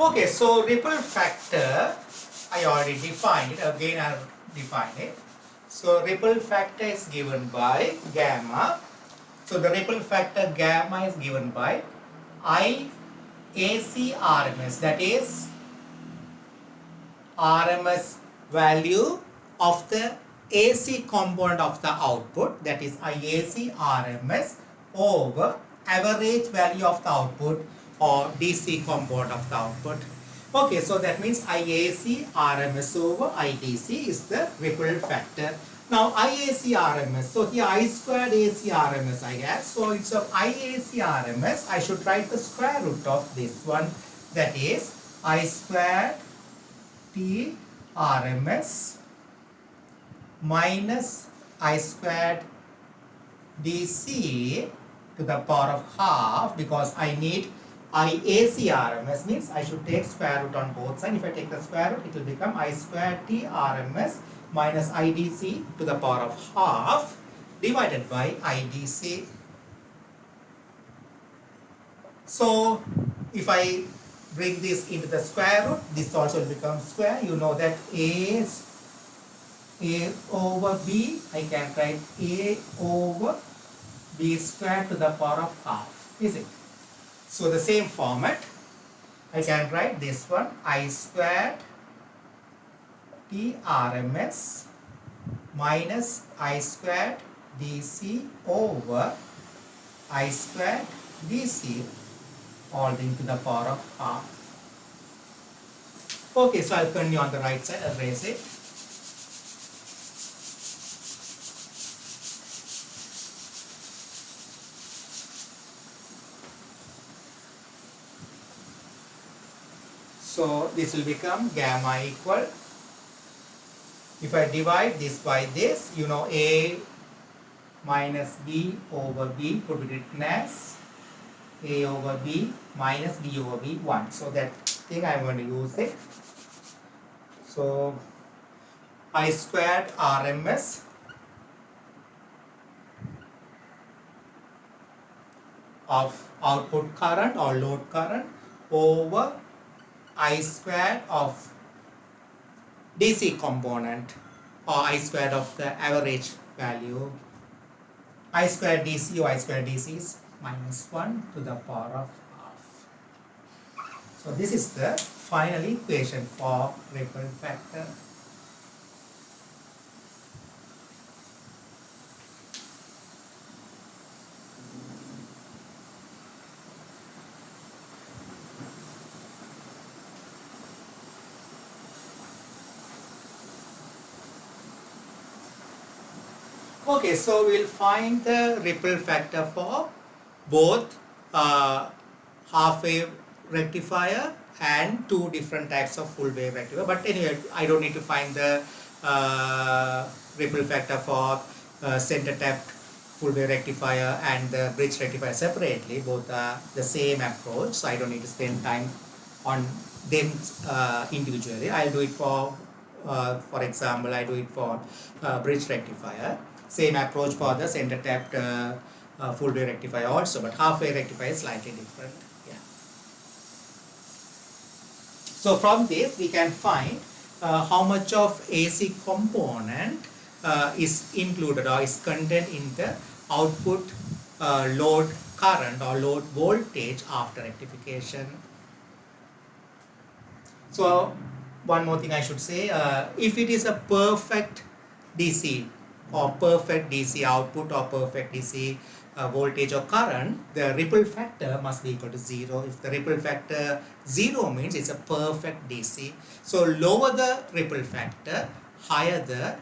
Okay, so ripple factor, I already defined it. Again, I'll define it. So ripple factor is given by gamma. So the ripple factor gamma is given by IAC RMS, that is RMS value of the AC component of the output, that is IAC RMS, over average value of the output or DC component of the output. Okay, so that means IAC RMS over IDC is the ripple factor. Now IAC RMS, so here I squared AC RMS I have, so instead of IAC RMS I should write the square root of this one, that is I squared T RMS minus I squared DC to the power of half, because I need IAC RMS, means I should take square root on both sides. If I take the square root, it will become I squared T RMS minus IDC to the power of half divided by IDC. So if I bring this into the square root, this also will become square. You know that A over B, I can write A over B squared to the power of half, is it? So the same format, I can write this one, I squared T RMS minus I squared DC over I squared DC all into the power of half. Okay, so I'll continue on the right side, erase it. So this will become gamma equal, if I divide this by this, you know A minus B over B could be written as A over B minus B over B 1. So that thing I'm going to use it. So I squared RMS of output current or load current over I squared of DC component, or I squared of the average value. I squared DC or I squared DC is minus 1 to the power of half. So this is the final equation for ripple factor. Okay, so we'll find the ripple factor for both half-wave rectifier and two different types of full-wave rectifier. But anyway, I don't need to find the ripple factor for center-tapped full-wave rectifier and the bridge rectifier separately. Both are the same approach, so I don't need to spend time on them individually. I'll do it for example, I do it for bridge rectifier. Same approach for the center tapped full wave rectifier also, but half wave rectifier is slightly different. Yeah. So from this we can find how much of AC component is included or is contained in the output load current or load voltage after rectification. So one more thing I should say, if it is a perfect DC or perfect DC output or perfect DC voltage or current, the ripple factor must be equal to 0. If the ripple factor 0 means it's a perfect DC. So lower the ripple factor, higher the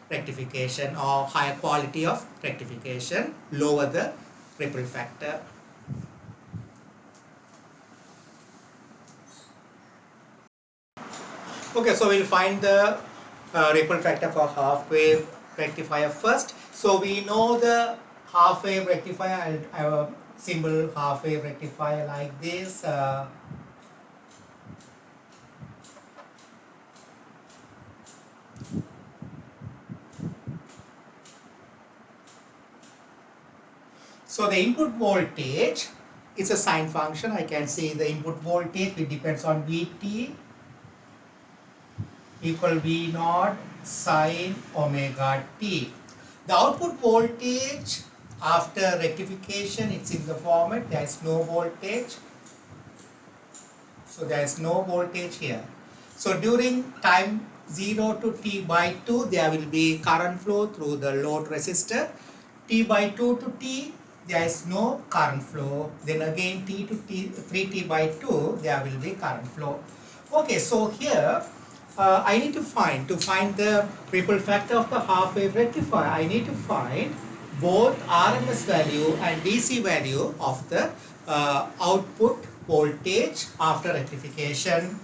rectification or higher quality of rectification, lower the ripple factor. Okay, so we'll find the ripple factor for half wave rectifier first. So we know the half wave rectifier. I'll have a symbol half wave rectifier like this. So the input voltage is a sine function. I can say the input voltage, it depends on Vt equal V naught sine omega t. The output voltage after rectification, it's in the format, there is no voltage. So there is no voltage here. So during time 0 to t by 2, there will be current flow through the load resistor. T by 2 to t, there is no current flow. Then again t to t, 3t by 2, there will be current flow. Okay, so here I need to find the ripple factor of the half wave rectifier. I need to find both RMS value and DC value of the output voltage after rectification.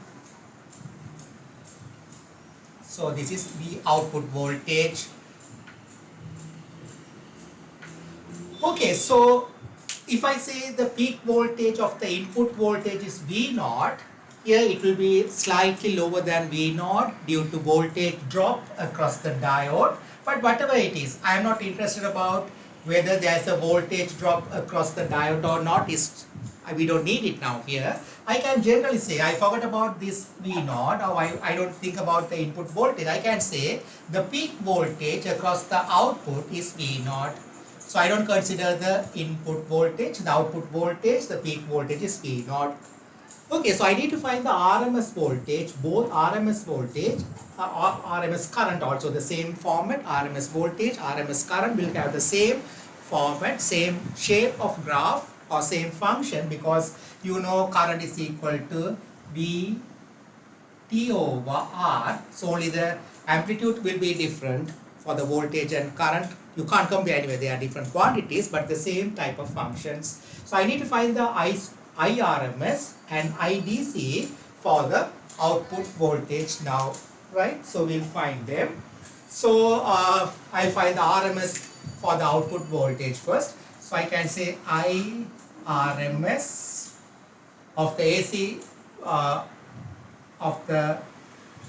So this is the output voltage. Okay, so if I say the peak voltage of the input voltage is V naught, here it will be slightly lower than V naught due to voltage drop across the diode. But whatever it is, I am not interested about whether there is a voltage drop across the diode or not. We don't need it now here. I can generally say, I forgot about this V naught, or I don't think about the input voltage. I can say the peak voltage across the output is V naught. So I don't consider the input voltage, the output voltage, the peak voltage is V naught. Okay, so I need to find the RMS voltage, both RMS voltage, RMS current also the same format, RMS voltage, RMS current will have the same format, same shape of graph or same function, because you know current is equal to V T over R. So only the amplitude will be different for the voltage and current. You can't compare anyway, they are different quantities but the same type of functions. So I need to find the IRMS and IDC for the output voltage now, right? So we'll find them. So I'll find the RMS for the output voltage first. So I can say IRMS of the AC of the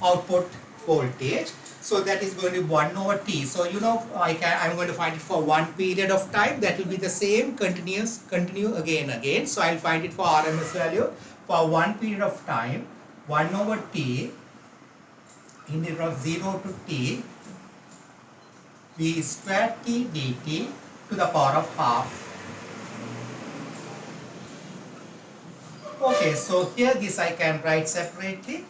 output voltage. So that is going to be 1 over t. So you know I'm going to find it for one period of time. That will be the same continue again and again. So I'll find it for RMS value for one period of time, 1 over t integral of 0 to t v square t dt to the power of half. Okay, so here this I can write separately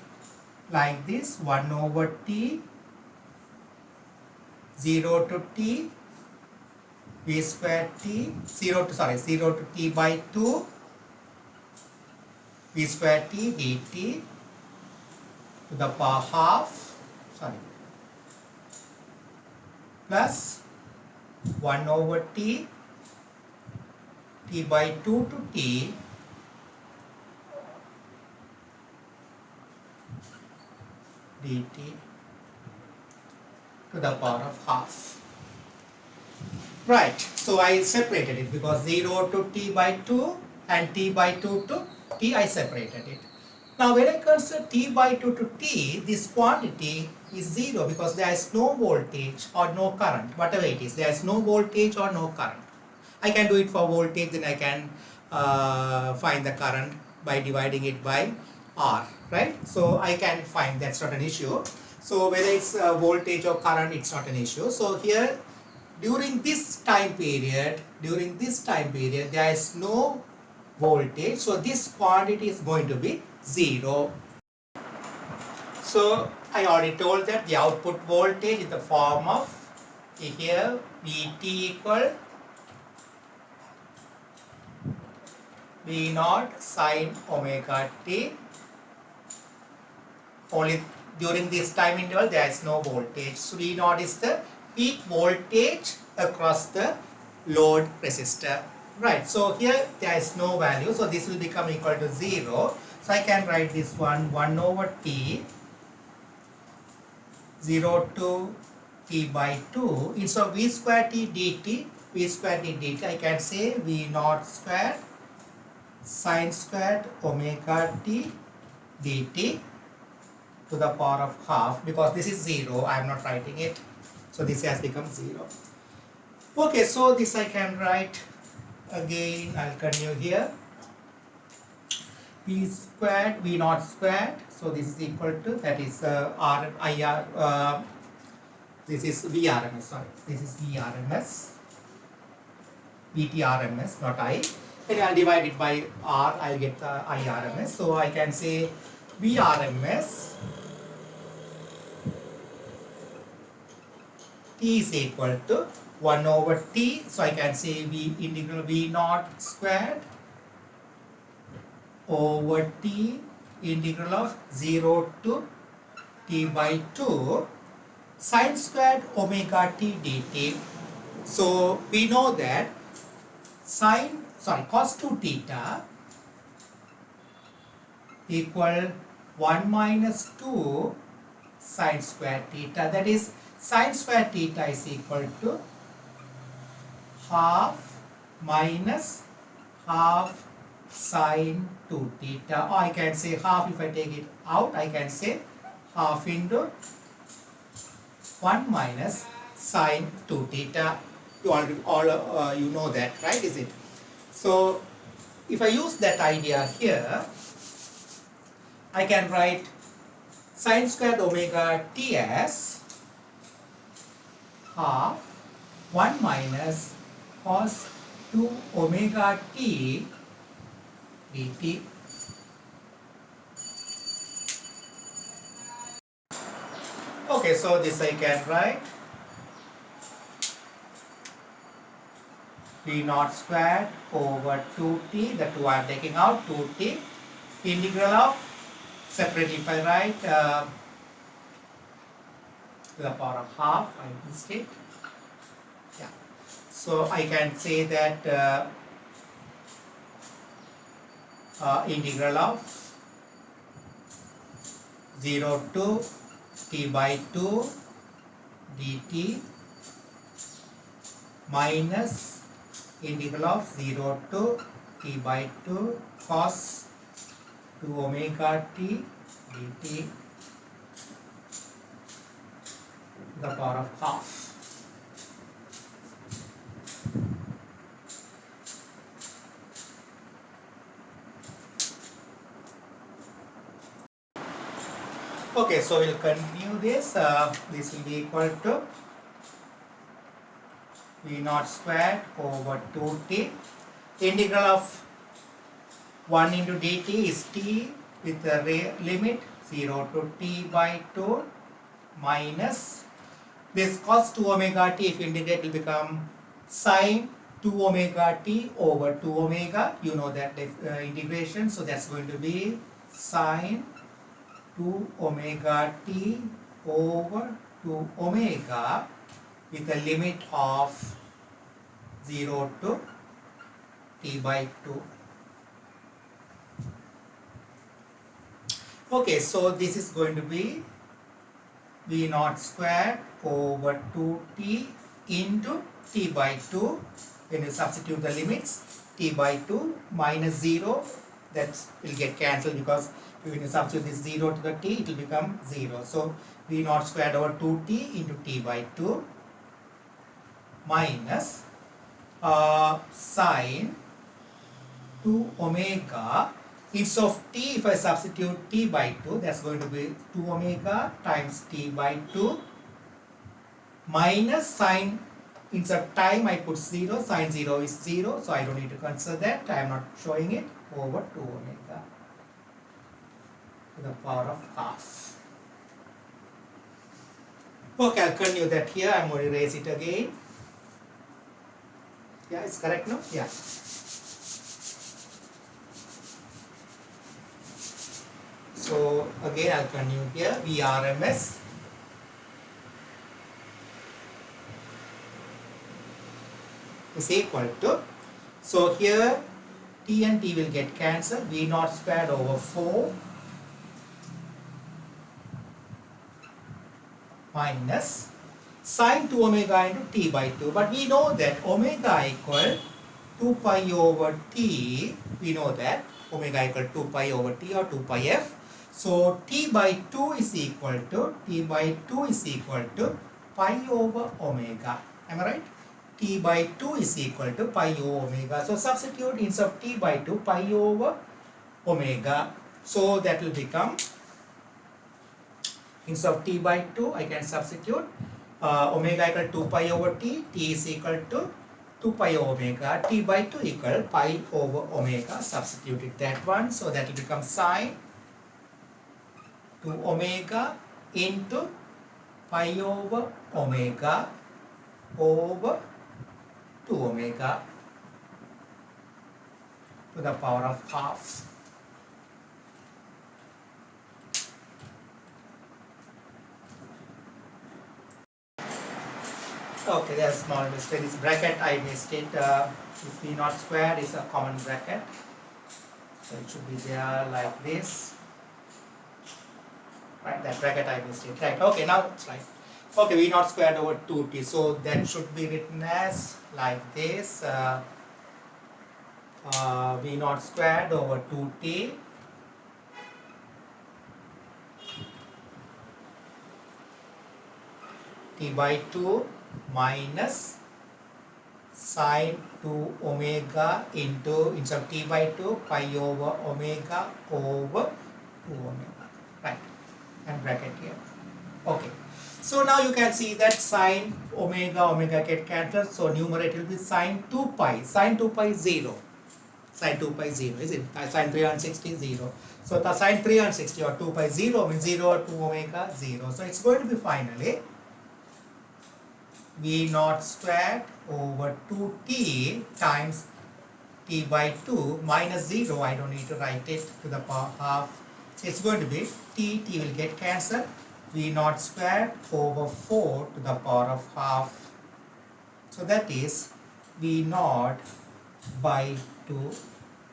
like this, 1 over t 0 to t v square t 0 to t by 2 v square t dt to the power half plus 1 over t by 2 to t dt to the power of half. Right, so I separated it because 0 to t by 2 and t by 2 to t, I separated it. Now when I consider t by 2 to t, this quantity is 0 because there is no voltage or no current, whatever it is, there is no voltage or no current. I can do it for voltage, then I can find the current by dividing it by R, right? So I can find, that's not an issue. So whether it's voltage or current, it's not an issue. So here during this time period, there is no voltage. So this quantity is going to be 0. So I already told that the output voltage in the form of here Vt equal V naught sine omega t. Only during this time interval there is no voltage. So V naught is the peak voltage across the load resistor. Right, so here there is no value, so this will become equal to 0. So I can write this one 1 over t 0 to t by 2, instead of v square t dt, I can say v naught squared sine squared omega t dt to the power of half, because this is 0, I am not writing it, so this has become 0. Okay, so this I can write again. I'll continue here. V squared, V naught squared, so this is equal to, that is this is VRMS, sorry, this is VRMS, VTRMS, not I. Then I'll divide it by R, I'll get the IRMS. So I can say VRMS T is equal to 1 over T. So I can say V integral V naught squared over T integral of 0 to T by 2 sine squared omega T dt. So we know that cos 2 theta equal 1 minus 2 sine square theta. That is, sine square theta is equal to half minus half sine 2 theta. Or I can say half, if I take it out, I can say half into 1 minus sine 2 theta. You know that, right? Is it? So if I use that idea here, I can write sine squared omega t as half 1 minus cos 2 omega t dt. Okay, so this I can write V naught squared over 2t, the 2 I am taking out, 2t, integral of, separately if I write to the power of half, I missed it. Yeah. So I can say that integral of 0 to t by 2 dt minus integral of 0 to t by 2 cos 2 omega t dt to the power of half. Okay, so we'll continue this. This will be equal to V naught squared over 2t. Integral of 1 into dt is t with the limit 0 to t by 2 minus this cos 2 omega t. If you integrate, it will become sine 2 omega t over 2 omega. You know that integration, so that's going to be sine 2 omega t over 2 omega with a limit of 0 to t by 2. Okay, so this is going to be V naught squared over 2t into t by 2. When you substitute the limits, t by 2 minus 0, that will get cancelled, because when you substitute this 0 to the t, it will become 0. So V naught squared over 2t into t by 2 minus sine 2 omega. Instead of t, if I substitute t by 2, that's going to be 2 omega times t by 2 minus sine, instead of time I put 0, sine 0 is 0, so I don't need to consider that, I am not showing it, over 2 omega to the power of half. Okay, I'll continue that here, I'm going to erase it again. Yeah, it's correct now? Yeah. So again I'll continue here, VRMS is equal to, so here t and t will get cancelled, V naught squared over 4 minus sine 2 omega into t by 2. But we know that omega equal 2 pi over t. We know that omega equal 2 pi over t or 2 pi f. So t by 2 is equal to pi over omega. Am I right? T by 2 is equal to pi over omega. So substitute instead of t by 2 pi over omega. So that will become, instead of t by 2 I can substitute omega equal 2 pi over t is equal to 2 pi over omega, t by 2 equal pi over omega, substituted that one, so that will become sine 2 omega into pi over omega over 2 omega to the power of half. Okay, there's a small mistake. This bracket I missed it. This V naught squared is a common bracket. So it should be there like this. Right, that bracket I missed it. Right, okay, now it's right. Okay, V naught squared over 2t. So that should be written as like this. V naught squared over 2t t by 2 minus sine 2 omega into, instead of t by 2 pi over omega over 2 omega, right, and bracket here. Okay, so now you can see that sine omega get cancelled, so numerator will be sine 2 pi, sine 2 pi 0, sine 2 pi 0, is it? Sine 360 0. So the sine 360 or 2 pi 0 means 0 or 2 omega 0. So it's going to be finally V naught squared over 2t times t by 2 minus 0. I don't need to write it to the power half. It's going to be t will get cancelled. V naught squared over 4 to the power of half. So that is V naught by 2.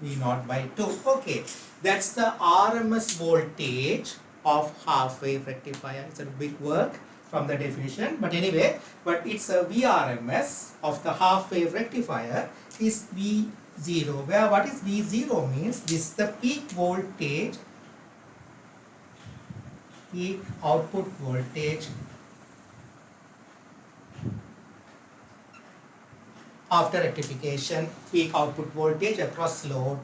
V naught by 2. Okay, that's the RMS voltage of half wave rectifier. It's a big work from the definition, but anyway, but it's a VRMS of the half wave rectifier is V0, where what is V0 means this is the peak voltage, peak output voltage after rectification, peak output voltage across load.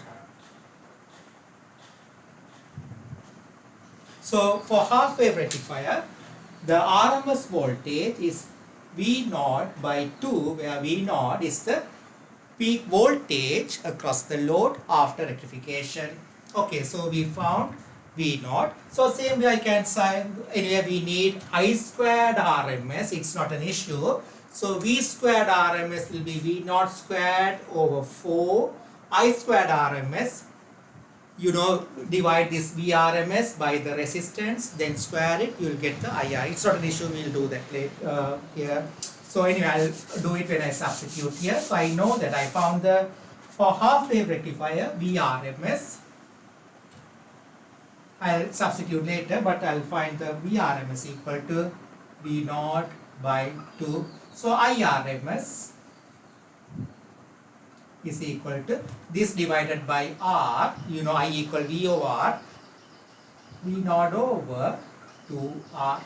So for half wave rectifier, the RMS voltage is V naught by 2, where V naught is the peak voltage across the load after rectification. Okay, so we found V naught. So same way I can say, anyway we need I squared RMS, it's not an issue. So V squared RMS will be V naught squared over 4 I squared RMS. You know, divide this VRMS by the resistance, then square it, you will get the IR. It's not an issue, we will do that later here. So anyway, I'll do it when I substitute here. So I know that I found the, for half wave rectifier, VRMS. I'll substitute later, but I'll find the VRMS equal to V naught by 2. So IRMS is equal to this divided by R, you know I equal V over R, V naught over 2R.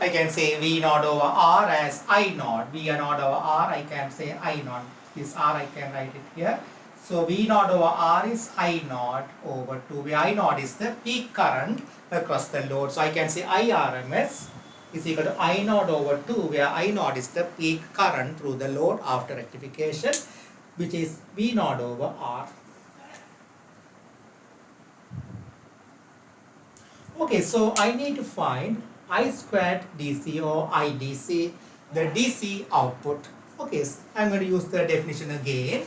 I can say V naught over R as I naught, V naught over R, I can say I naught, this R I can write it here. So V naught over R is I naught over 2, where I naught is the peak current across the load. So I can say IRMS is equal to I naught over 2, where I naught is the peak current through the load after rectification, which is V naught over R. Okay, so I need to find I squared DC or IDC, the DC output. Okay, so I'm going to use the definition again.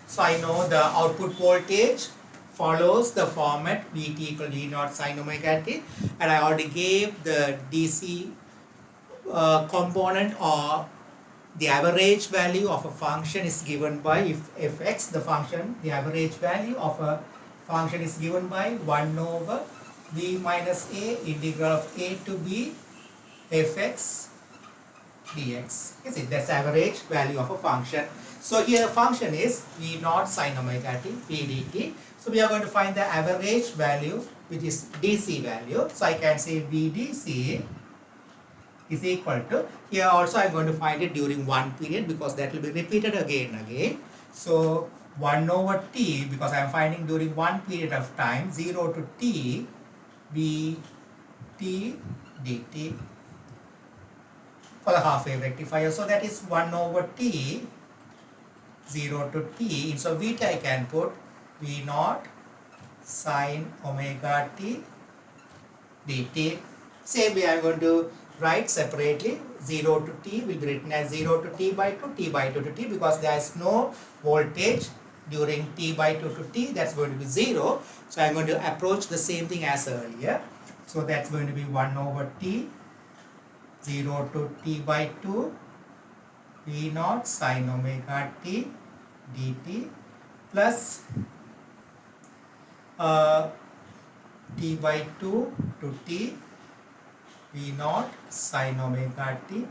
So I know the output voltage follows the format Vt equal V naught sine omega t, and I already gave the DC component, or the average value of a function is given by, if fx, the function, the average value of a function is given by 1 over v minus a integral of a to b fx dx. Is it? That's average value of a function. So here the function is v naught sine omega t v dt. So we are going to find the average value, which is dc value. So I can say v dc is equal to, here also I am going to find it during one period, because that will be repeated again and again. So 1 over t, because I am finding during one period of time, 0 to t, v t dt for the half wave rectifier. So that is 1 over t, 0 to t. So vt I can put v naught sine omega t dt. Same way I am going to write separately. 0 to t will be written as 0 to t by 2, t by 2 to t, because there is no voltage during t by 2 to t, that's going to be 0. So I am going to approach the same thing as earlier. So that's going to be 1 over t, 0 to t by 2, v naught sine omega t dt plus t by 2 to t, v naught sine omega t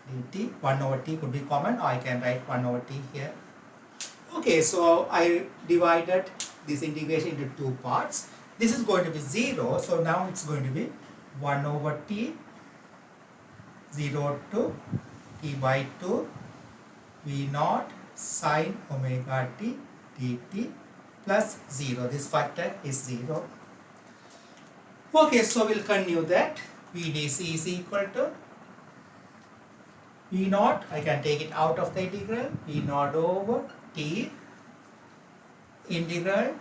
dt. 1 over t could be common, or I can write 1 over t here. Okay, so I divided this integration into two parts. This is going to be 0, so now it's going to be 1 over t, 0 to t by 2, v naught sine omega t dt plus 0. This factor is 0. Okay, so we'll continue that. Vdc is equal to v naught, I can take it out of the integral, v naught over t integral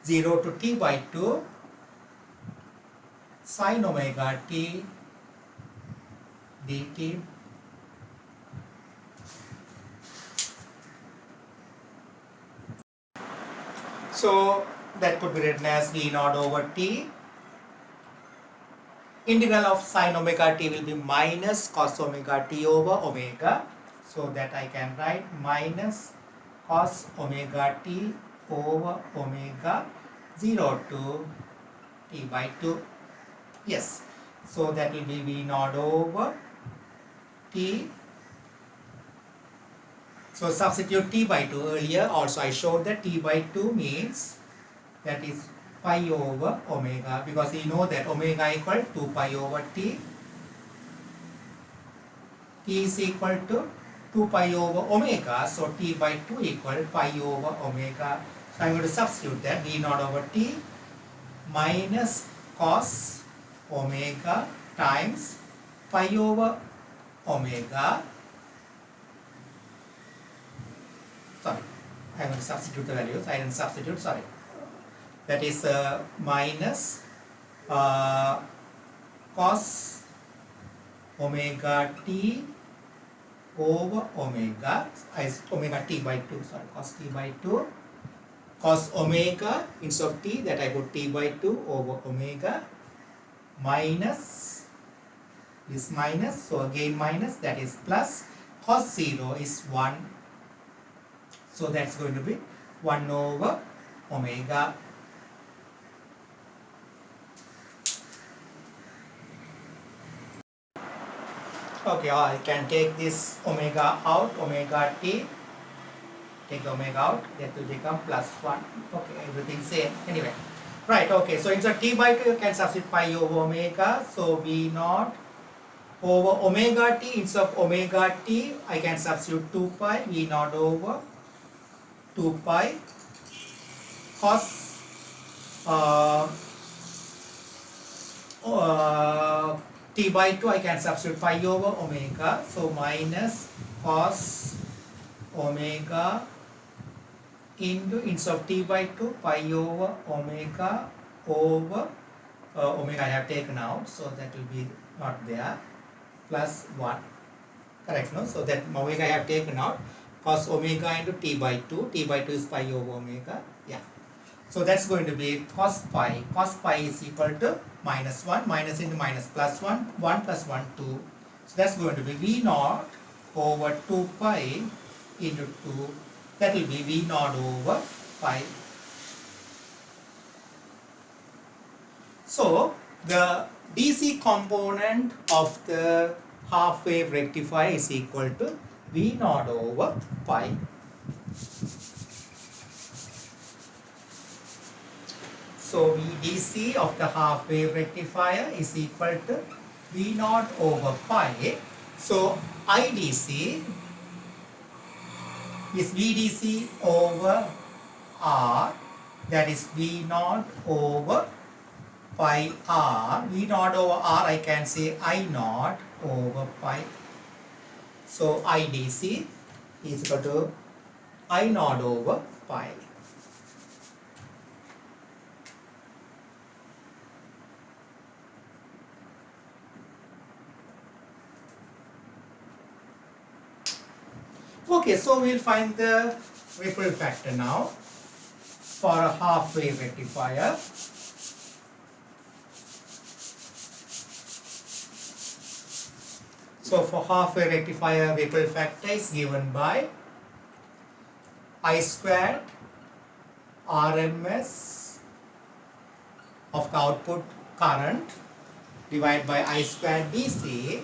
0 to t by 2 sine omega t dt . So that could be written as v naught over t. Integral of sine omega t will be minus cos omega t over omega. So that I can write minus cos omega t over omega 0 to t by 2. Yes. So that will be v naught over t. So substitute t by 2. Earlier also I showed that t by 2 means that is pi over omega, because we know that omega equal 2 pi over t. T is equal to 2 pi over omega, so t by 2 equal pi over omega. So I am going to substitute that v naught over t minus cos omega times pi over omega. Sorry, I am going to substitute the values. I didn't substitute, sorry. That is minus cos omega t over omega, omega t by 2, sorry, cos t by 2, cos omega instead of t, that I put t by 2 over omega, minus this minus, so again minus, that is plus, cos 0 is 1, so that's going to be 1 over omega. Okay, I can take this omega out, omega t, take the omega out, that will become plus 1. Okay, everything same. Anyway, right, okay, so instead of t by 2, you can substitute pi over omega. So v naught over omega t, instead of omega t, I can substitute 2 pi, v naught over 2 pi cos t by 2, I can substitute pi over omega, so minus cos omega into, instead of t by 2, pi over omega over omega I have taken out, so that will be not there, plus 1, correct, no? So that omega I have taken out, cos omega into t by 2. T by 2 is pi over omega. Yeah. So that's going to be cos pi. Cos pi is equal to minus 1. Minus into minus plus 1. 1 plus 1, 2. So that's going to be V naught over 2 pi into 2. That will be V naught over pi. So the DC component of the half wave rectifier is equal to V naught over pi. So VDC of the half wave rectifier is equal to V naught over pi. So IDC is VDC over R, that is V naught over pi R. V naught over R, I can say I naught over pi. So IDC is equal to I naught over pi. Okay, so we'll find the ripple factor now for a half wave rectifier. So for half wave rectifier, ripple factor is given by I squared RMS of the output current divided by I squared DC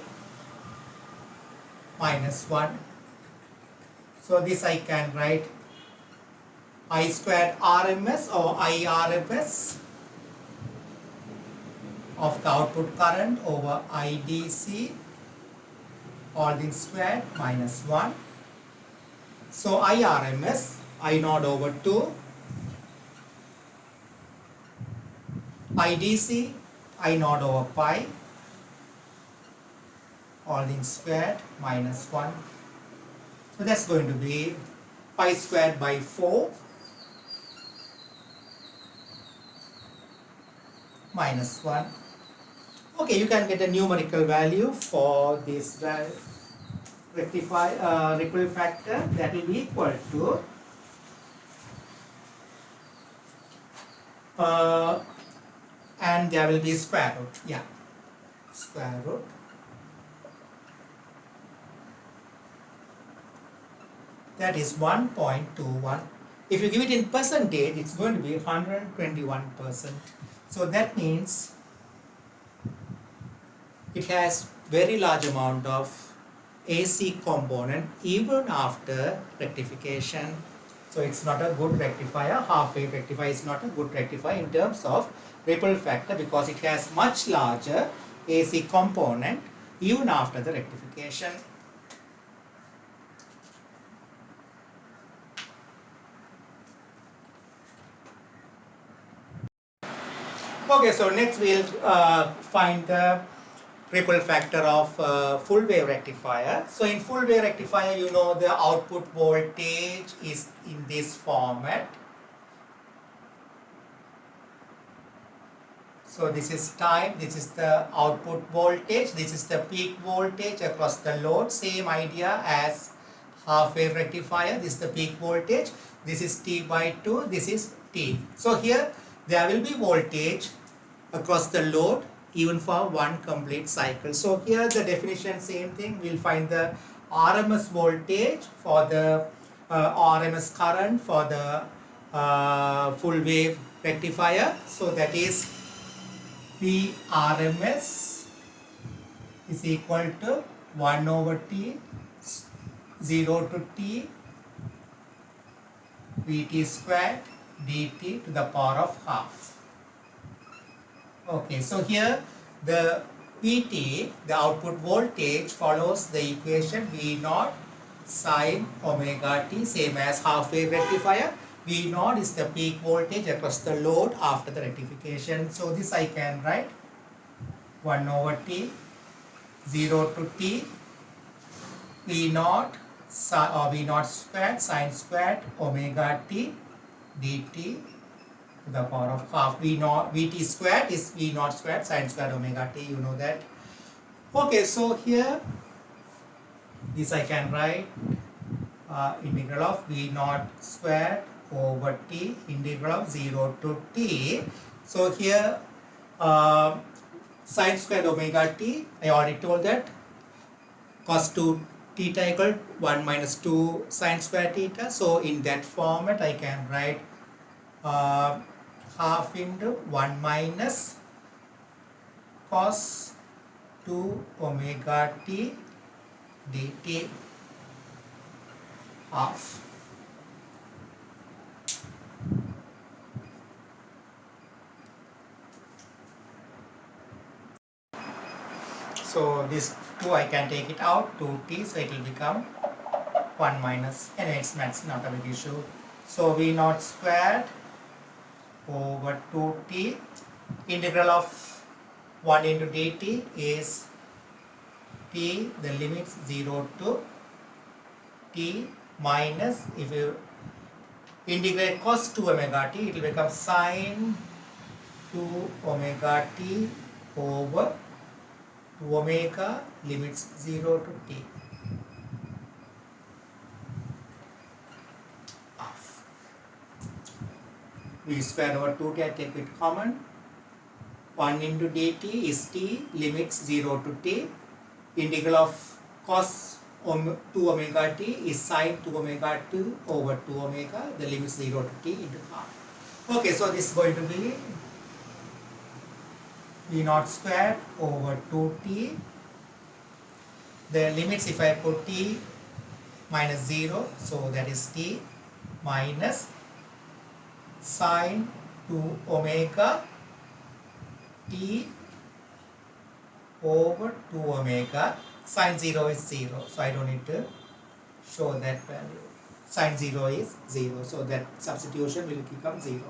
minus 1. So this I can write I squared RMS or IRMS of the output current over IDC all things squared minus 1. So IRMS, I naught over 2, IDC, I naught over pi, all things squared minus 1. So that's going to be pi squared by 4 minus 1. Okay, you can get a numerical value for this rectifier ripple factor, that will be equal to and there will be square root. Yeah, square root. That is 1.21. If you give it in percentage, it's going to be 121%. So that means it has very large amount of AC component even after rectification. So it's not a good rectifier. Half wave rectifier is not a good rectifier in terms of ripple factor because it has much larger AC component even after the rectification. Okay, so next we'll find the ripple factor of full wave rectifier. So in full wave rectifier, you know the output voltage is in this format. So this is time, this is the output voltage, this is the peak voltage across the load. Same idea as half wave rectifier. This is the peak voltage, this is T by 2, this is T. So here there will be voltage across the load even for one complete cycle. So here the definition, same thing, we'll find the RMS voltage for the RMS current for the full wave rectifier. So that is P RMS is equal to 1 over T 0 to T Vt squared dt to the power of half. Okay, so here the Vt, the output voltage, follows the equation V naught sine omega t, same as half wave rectifier. V naught is the peak voltage across the load after the rectification. So this I can write 1 over T 0 to T V naught V naught squared sine squared omega t dt to the power of half. V naught Vt squared is V naught squared sine squared omega t, you know that. Okay, so here this I can write integral of v naught squared over t integral of 0 to t. So here sine squared omega t, I already told that cos 2 theta equal 1 minus 2 sine square theta. So in that format I can write half into 1 minus cos 2 omega t dt half. So this 2 I can take it out, 2t, so it will become 1 minus, anyway it's not a big issue. So v naught squared over 2t, integral of 1 into dt is t, the limits 0 to t minus, if you integrate cos 2 omega t, it will become sine 2 omega t over 2 omega limits 0 to t. V square over 2t I take it common. 1 into dt is t, limits 0 to t. Integral of cos 2 omega t is sine 2 omega t over 2 omega, the limits 0 to t into half. Okay, so this is going to be v naught squared over 2t. The limits, if I put t minus 0, so that is t minus sine 2 omega t over 2 omega. Sine 0 is 0, so I don't need to show that value. Sine 0 is 0, so that substitution will become 0.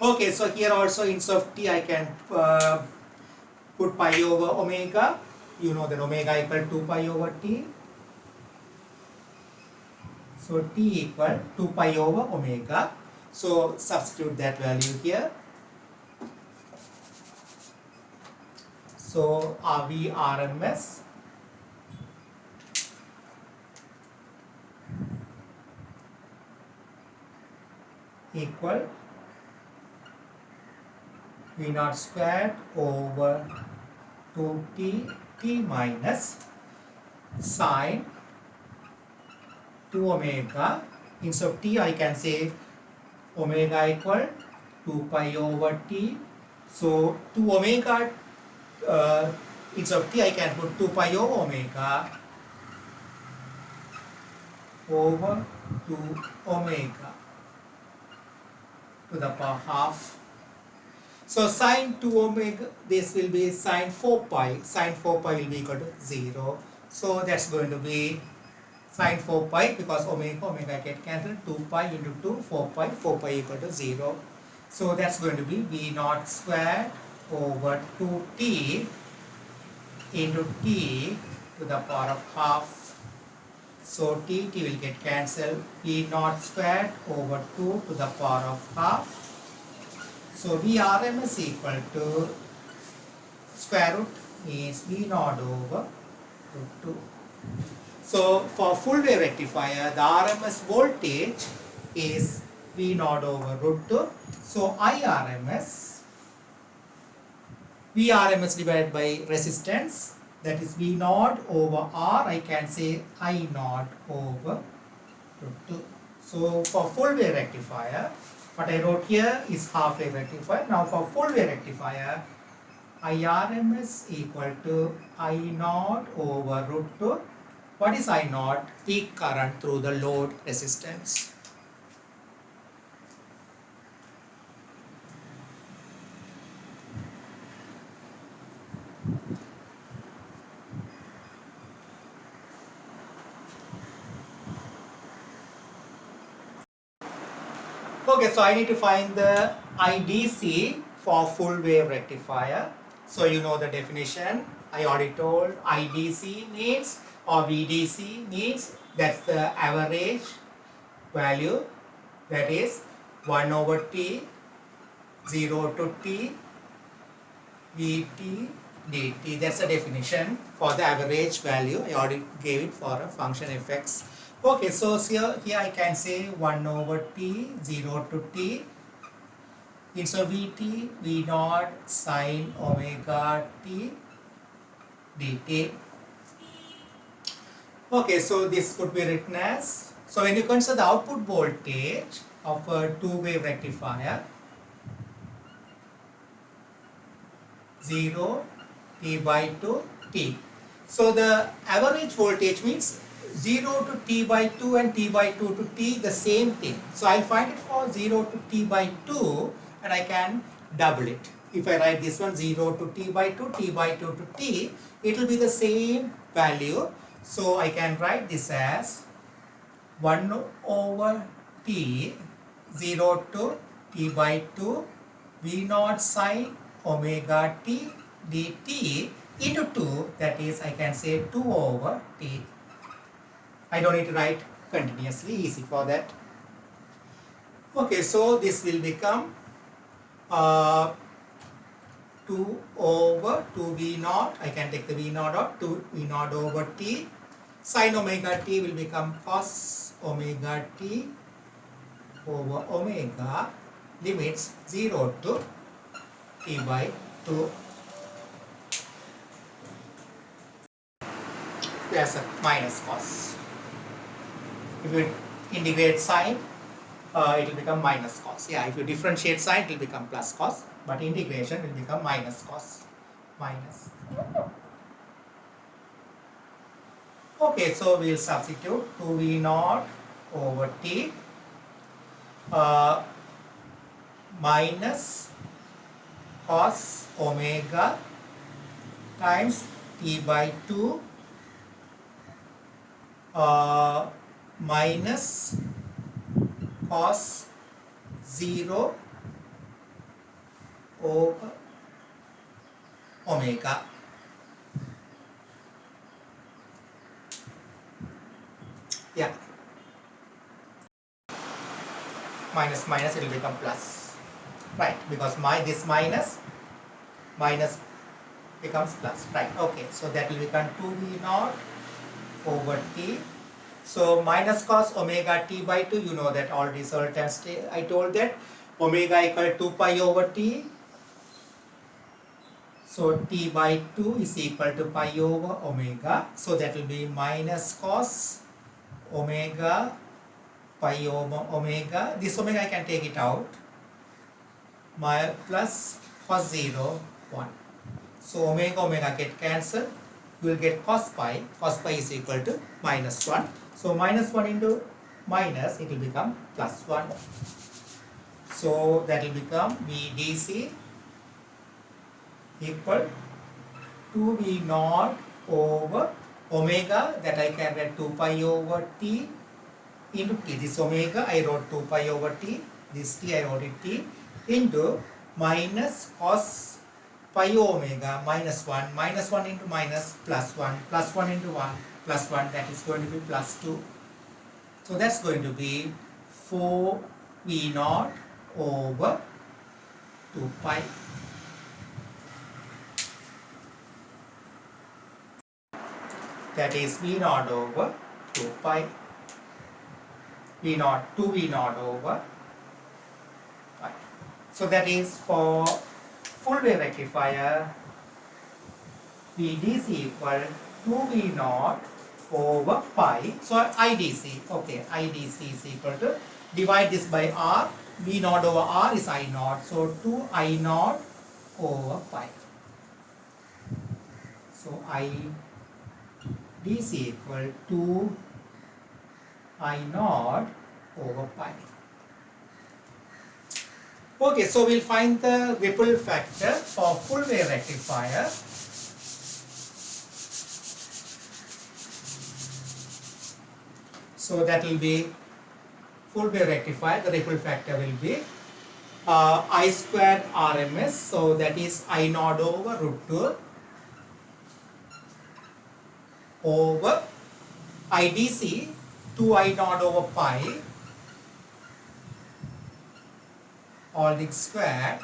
Okay, so here also instead of t I can put pi over omega. You know that omega equal 2 pi over t. So t equal 2 pi over omega. So substitute that value here. So V RMS equal v naught squared over 2t t minus sine 2 omega. Instead of t I can say omega equal 2 pi over t. So 2 omega instead of t I can put 2 pi over omega over 2 omega to the power half. So sine 2 omega, this will be sine 4 pi. Sine 4 pi will be equal to 0. So that's going to be sine 4 pi, because omega get cancelled. 2 pi into 2, 4 pi equal to 0. So that's going to be v naught squared over 2t into t to the power of half. So t will get cancelled. V naught squared over 2 to the power of half. So V RMS equal to square root is V naught over root 2. So for full wave rectifier, the RMS voltage is V naught over root 2. So V RMS divided by resistance, that is V naught over R, I can say I naught over root 2. So for full wave rectifier, what I wrote here is half wave rectifier. Now for full wave rectifier, IRMS equal to I naught over root 2. What is I naught? Peak current through the load resistance. Okay, so I need to find the IDC for full wave rectifier. So you know the definition. I already told IDC means, or VDC means, that's the average value, that is 1 over t 0 to t Vt dt. That's the definition for the average value. I already gave it for a function fx Okay, so here I can say 1 over t, 0 to t. Instead of Vt, V naught sine omega t dt. Okay, so this could be written as, so when you consider the output voltage of a two-wave rectifier, 0 t by 2 t. So the average voltage means 0 to t by 2 and t by 2 to t, the same thing. So I'll find it for 0 to t by 2 and I can double it. If I write this one 0 to t by 2, t by 2 to t, it will be the same value. So I can write this as 1 over t, 0 to t by 2, v naught sine omega t dt into 2, that is I can say 2 over t. I don't need to write continuously, easy for that. Okay, so this will become 2 over 2 v naught, I can take the v naught out, 2 v naught over t, sine omega t will become cos omega t over omega, limits 0 to t by 2. There's a minus cos. If you integrate sine, it will become minus cos. Yeah, if you differentiate sine, it will become plus cos, but integration will become minus cos. Minus. Okay, so we'll substitute 2v naught over t minus cos omega times t by 2 minus cos 0 over omega. Yeah. Minus minus, it will become plus. Right, because this minus becomes plus. Right, okay. So that will become 2v naught over t. So minus cos omega t by 2, you know that all resultants, I told that omega equal to 2 pi over t. So t by 2 is equal to pi over omega. So that will be minus cos omega pi over omega. This omega I can take it out. My plus cos 0, 1. So omega get cancelled. You will get cos pi. Cos pi is equal to minus 1. So minus 1 into minus, it will become plus 1. So that will become VDC equal to V naught over omega, that I can write 2 pi over t into t. This omega I wrote 2 pi over t. This t I wrote it t into minus cos pi omega minus 1. Minus 1 into minus plus 1. Plus 1 into 1 plus 1. That is going to be plus 2. So that's going to be 4 V naught over 2 pi. That is V naught over 2 pi. V naught, 2 V naught over pi. So that is for full wave rectifier, VDC equal 2 V naught over pi. So IDC, okay, IDC is equal to, divide this by R, V naught over R is I naught. So 2 I naught over pi. So IDC equal to I naught over pi. Okay, so we'll find the ripple factor for full wave rectifier. So that will be full wave rectifier, the ripple factor will be I squared RMS, so that is I naught over root 2 over IDC 2 I naught over pi all the squared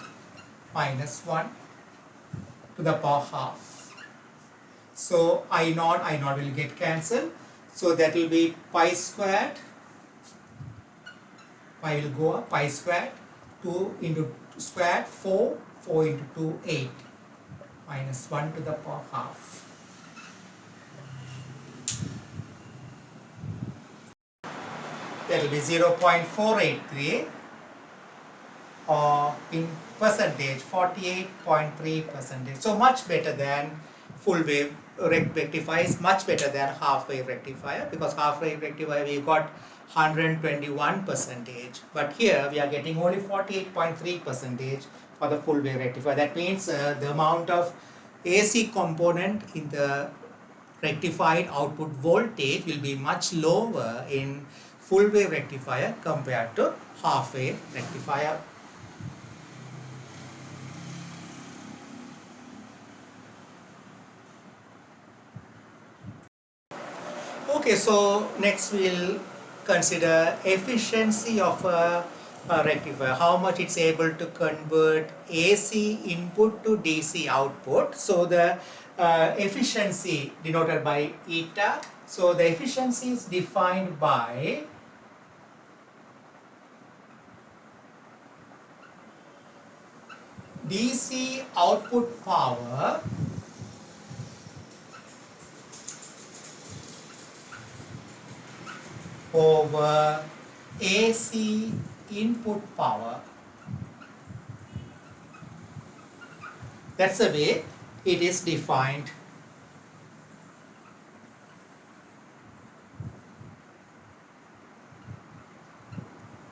minus 1 to the power half. So I naught will get cancelled. So that will be pi squared, pi will go up, pi squared, 2 into 2 squared, 4, 4 into 2, 8, minus 1 to the power half. That will be 0.483, or in percentage 48.3%. So much better than full wave rectifier, is much better than half wave rectifier, because half wave rectifier we got 121%, but here we are getting only 48.3% for the full wave rectifier. That means the amount of AC component in the rectified output voltage will be much lower in full wave rectifier compared to half wave rectifier. Okay, so next we'll consider efficiency of a rectifier, how much it's able to convert AC input to DC output. So the efficiency denoted by eta. So the efficiency is defined by DC output power over AC input power. That's the way it is defined.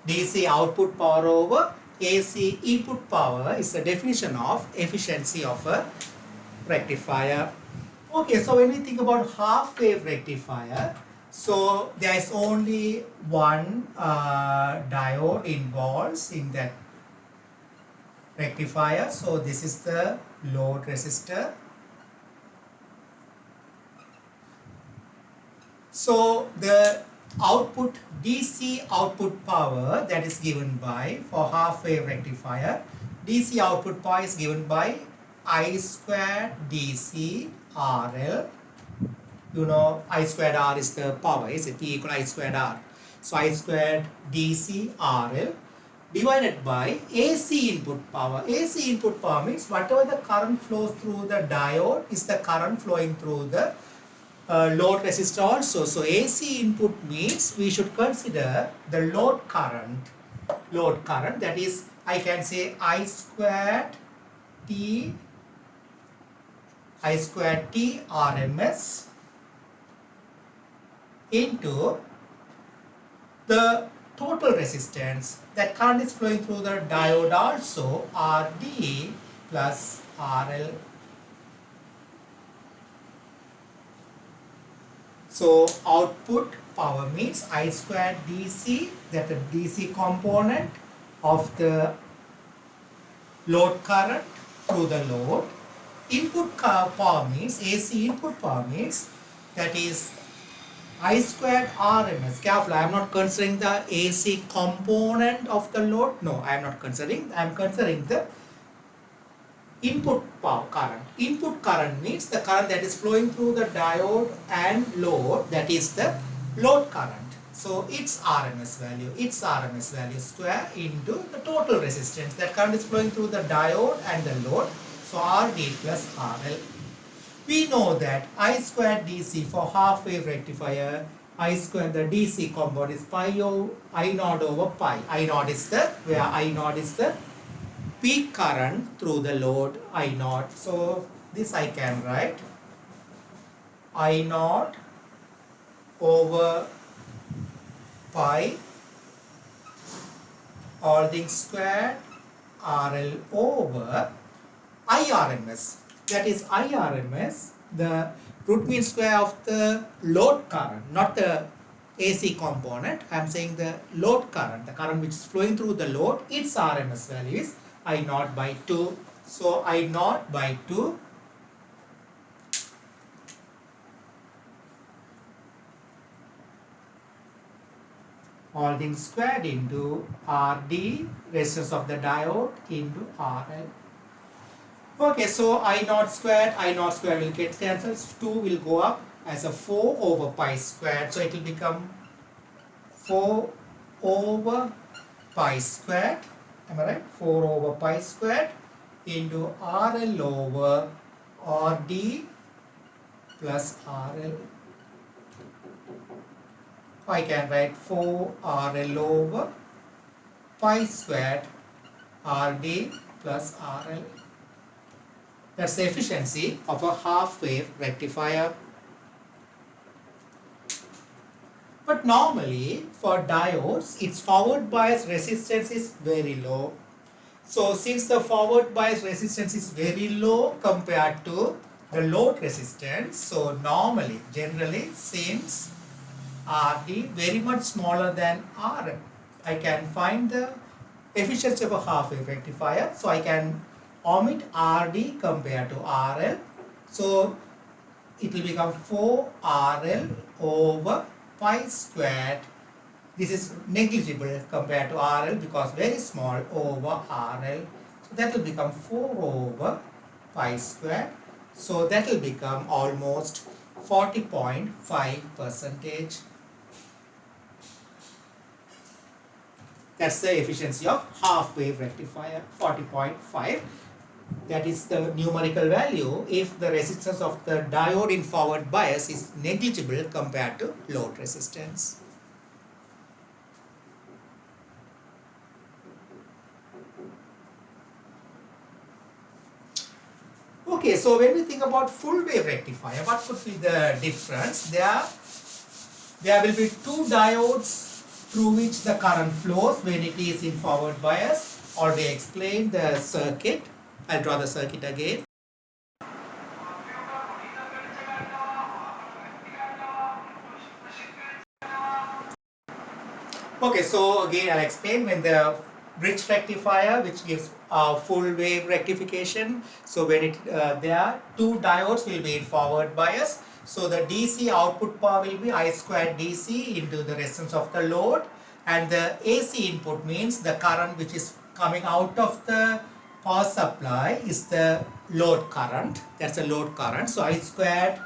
DC output power over AC input power is the definition of efficiency of a rectifier. Okay, so when we think about half wave rectifier, so there is only one diode involved in that rectifier. So this is the load resistor. So the output DC output power that is given by, for half wave rectifier, DC output power is given by I squared DC RL. You know, I squared R is the power, is it? P equal I squared R. So I squared DC RL divided by AC input power. AC input power means whatever the current flows through the diode is the current flowing through the load resistor also. So AC input means we should consider the load current. Load current, that is, I can say I squared T RMS into the total resistance. That current is flowing through the diode also, RD plus RL. So output power means I squared DC, that the DC component of the load current through the load. Input power means, AC input power means, that is I squared RMS. Careful, I am not considering the AC component of the load. No, I am not considering. I am considering the input power current. Input current means the current that is flowing through the diode and load, that is the load current. So its RMS value square into the total resistance. That current is flowing through the diode and the load. So RD plus RL. We know that I squared DC for half wave rectifier, I squared the DC component is pi over I naught over pi. I naught is the peak current through the load I naught. So this I can write I naught over pi all things squared RL over IRMS. That is IRMS, the root mean square of the load current, not the AC component. I am saying the load current, the current which is flowing through the load, its RMS value is I naught by 2. So I naught by 2 all things squared into RD, resistance of the diode, into RL. Okay, so I naught squared will get cancelled, 2 will go up, as a 4 over pi squared. So it will become 4 over pi squared. Am I right? 4 over pi squared into RL over RD plus RL. I can write 4 RL over pi squared RD plus RL. That's the efficiency of a half wave rectifier. But normally for diodes, its forward bias resistance is very low. So since the forward bias resistance is very low compared to the load resistance, so normally, generally, since RD very much smaller than RL, I can find the efficiency of a half wave rectifier. So I can omit RD compared to RL. So it will become 4 RL over pi squared. This is negligible compared to RL because very small over RL. So that will become 4 over pi squared. So that will become almost 40.5%. That's the efficiency of half wave rectifier, 40.5. That is the numerical value if the resistance of the diode in forward bias is negligible compared to load resistance. Okay, so when we think about full wave rectifier, what could be the difference? There will be two diodes through which the current flows when it is in forward bias. Already explained the circuit. I'll draw the circuit again. Okay, so again I'll explain when the bridge rectifier, which gives full wave rectification. So when there are two diodes will be in forward bias. So the DC output power will be I squared DC into the resistance of the load, and the AC input means the current which is coming out of the power supply is the load current. That's the load current. So I squared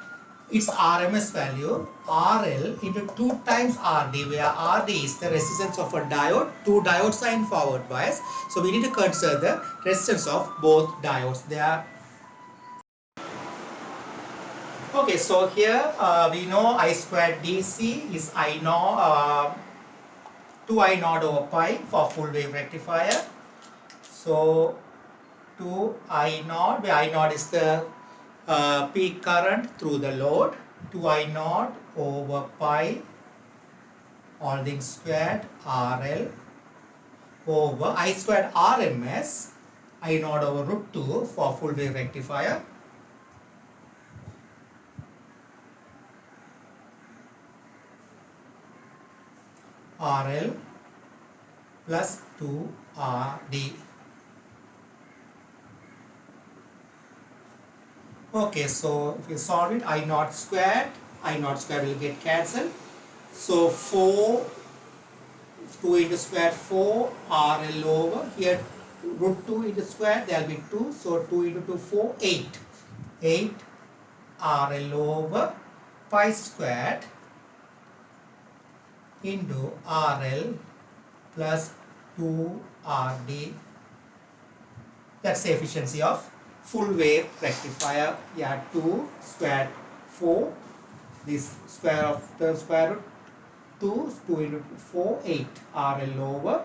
its RMS value RL into 2 times RD, where RD is the resistance of a diode. Two diodes are in forward bias, so we need to consider the resistance of both diodes there. Okay, so here we know I squared DC is I naught 2 I naught over pi for full wave rectifier. So 2 I naught, where I naught is the peak current through the load, 2 I naught over pi all things squared RL over I squared RMS I naught over root 2 for full wave rectifier. RL plus 2 RD. Okay, so if you solve it, I naught squared will get cancelled. So 4, 2 into square 4 RL over, here root 2 into square, there will be 2, so 2 into 2, 4, 8. 8 RL over pi squared into RL plus 2 RD. That's the efficiency of full wave rectifier. Yeah, 2 squared 4, this square of the square root 2 into 4, 8 RL over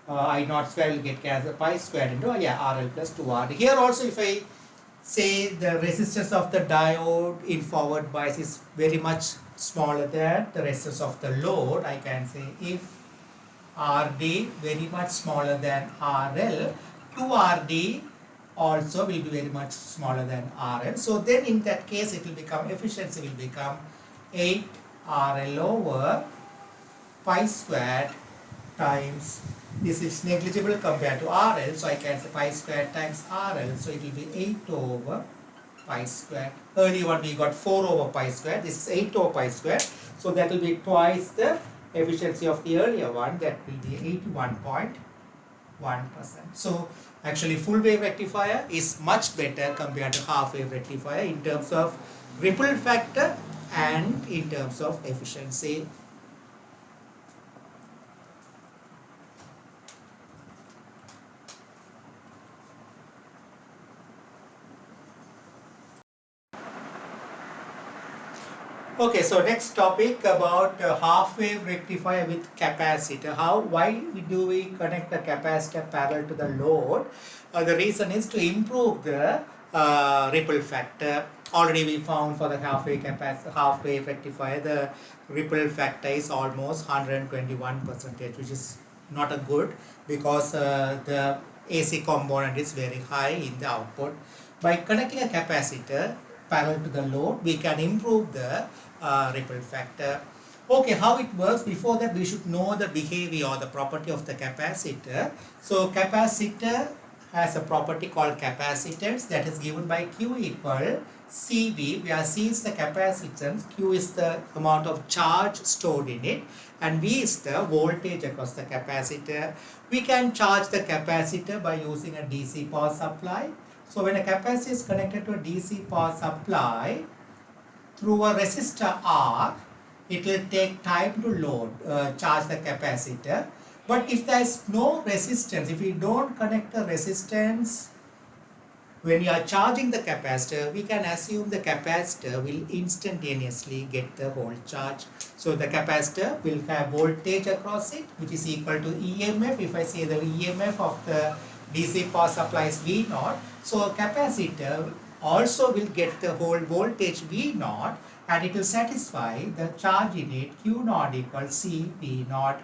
I naught square will get cancelled, pi squared into RL plus 2 RD. Here also if I say the resistance of the diode in forward bias is very much smaller than the resistance of the load, I can say if RD very much smaller than RL, 2RD also will be very much smaller than RL. So then in that case it will become, efficiency will become 8 RL over pi squared times, this is negligible compared to RL, so I can say pi squared times RL, so it will be 8 over pi squared. Earlier one we got 4 over pi squared, this is 8 over pi squared, so that will be twice the efficiency of the earlier one, that will be 81.1%. So actually full wave rectifier is much better compared to half wave rectifier in terms of ripple factor and in terms of efficiency. Okay, so next topic about half-wave rectifier with capacitor. Why do we connect the capacitor parallel to the load? The reason is to improve the ripple factor. Already we found for the half-wave rectifier, the ripple factor is almost 121%, which is not a good because the AC component is very high in the output. By connecting a capacitor parallel to the load, we can improve the ripple factor. Okay, how it works? Before that, we should know the behavior or the property of the capacitor. So capacitor has a property called capacitance, that is given by Q equal CV, where C is the capacitance, Q is the amount of charge stored in it, and V is the voltage across the capacitor. We can charge the capacitor by using a DC power supply. So when a capacitor is connected to a DC power supply through a resistor R, it will take time to charge the capacitor. But if there is no resistance, if we don't connect the resistance when you are charging the capacitor, we can assume the capacitor will instantaneously get the whole charge. So the capacitor will have voltage across it, which is equal to EMF. If I say the EMF of the DC power supply is V0, so capacitor also will get the whole voltage V0, and it will satisfy the charge in it Q0 equals C V0.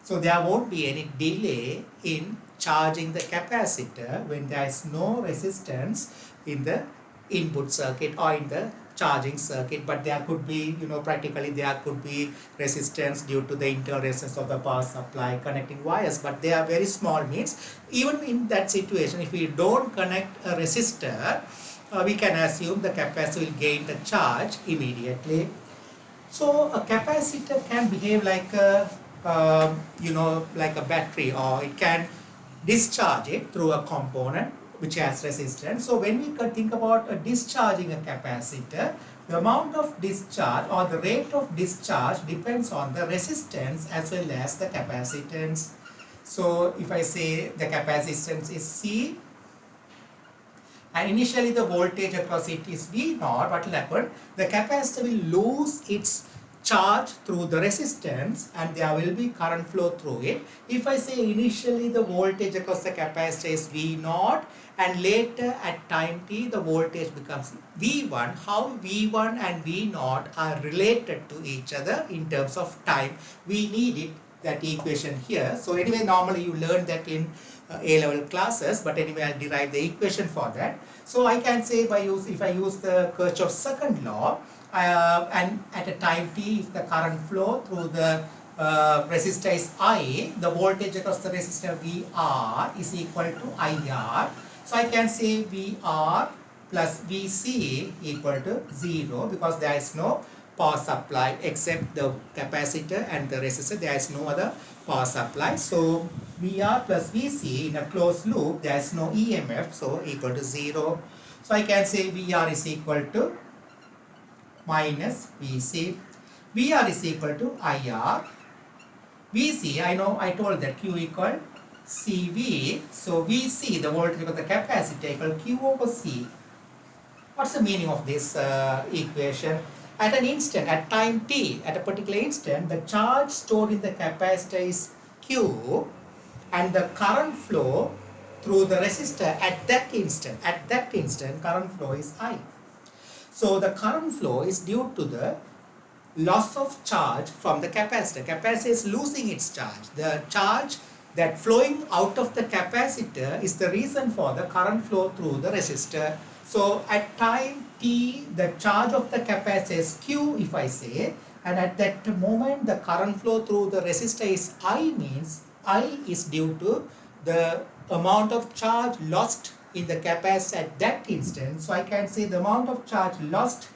So there won't be any delay in charging the capacitor when there is no resistance in the input circuit or in the charging circuit. But there could be, practically there could be resistance due to the internal resistance of the power supply connecting wires, but they are very small. Means even in that situation, if we don't connect a resistor, we can assume the capacitor will gain the charge immediately. So a capacitor can behave like a like a battery, or it can discharge it through a component which has resistance. So when we think about discharging a capacitor, the amount of discharge or the rate of discharge depends on the resistance as well as the capacitance. So if I say the capacitance is C, and initially the voltage across it is V0, what will happen? The capacitor will lose its charge through the resistance, and there will be current flow through it. If I say initially the voltage across the capacitor is V0, and later at time t the voltage becomes V1, how V1 and V0 are related to each other in terms of time? We need it, that equation here. So anyway, normally you learn that in A-level classes, but anyway I'll derive the equation for that. So I can say if I use the Kirchhoff's second law, and at a time t, if the current flow through the resistor is I, the voltage across the resistor VR is equal to IR. So I can say VR plus VC equal to 0, because there is no power supply except the capacitor and the resistor. There is no other power supply. So VR plus VC in a closed loop, there is no EMF, so equal to 0. So I can say VR is equal to minus VC. VR is equal to IR. VC, I told that Q equal CV. So VC, the voltage of the capacitor, equal Q over C. What's the meaning of this equation? At an instant, at time t, at a particular instant, the charge stored in the capacitor is Q, and the current flow through the resistor at that instant, current flow is I. So the current flow is due to the loss of charge from the capacitor. Capacitor is losing its charge. The charge that flowing out of the capacitor is the reason for the current flow through the resistor. So at time t, the charge of the capacitor is Q, if I say, and at that moment the current flow through the resistor is I, means I is due to the amount of charge lost in the capacitor at that instant. So I can say the amount of charge lost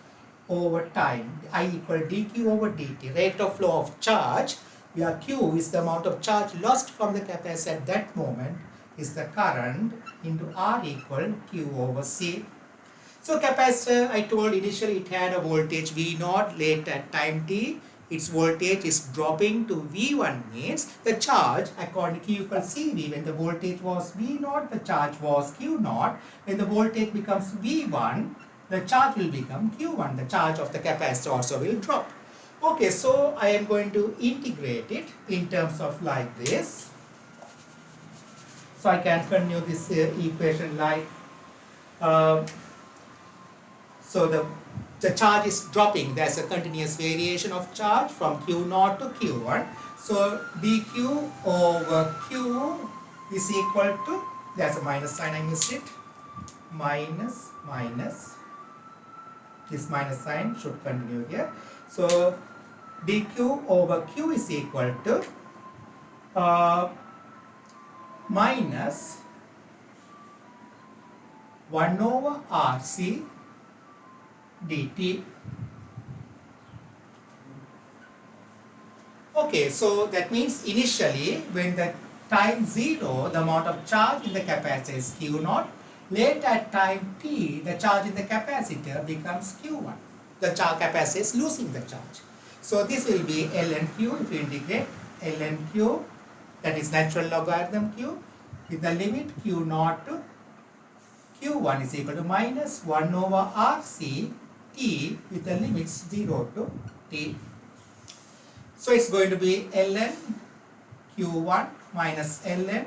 over time, I equal dq over dt, rate of flow of charge, where q is the amount of charge lost from the capacitor at that moment, is the current, into R equal q over C. So capacitor, I told initially it had a voltage V0, late at time t, its voltage is dropping to V1 means the charge according to Q equals CV. When the voltage was V0, the charge was Q0. When the voltage becomes V1, the charge will become Q1. The charge of the capacitor also will drop. Okay, so I am going to integrate it in terms of like this. So I can continue this equation like uh, so the charge is dropping. There's a continuous variation of charge from Q0 to Q1. So dq over q is equal to, there's a minus sign, I missed it, minus, this minus sign should continue here. So dq over q is equal to minus 1 over RC dt. Okay, so that means initially when the time 0, the amount of charge in the capacitor is Q0. Late at time t, the charge in the capacitor becomes Q1. The capacitor is losing the charge. So this will be ln q, if you integrate ln q, that is natural logarithm q, with the limit Q0 to Q1 is equal to minus 1 over RC t with the limits 0 to t. So it's going to be ln Q1 minus ln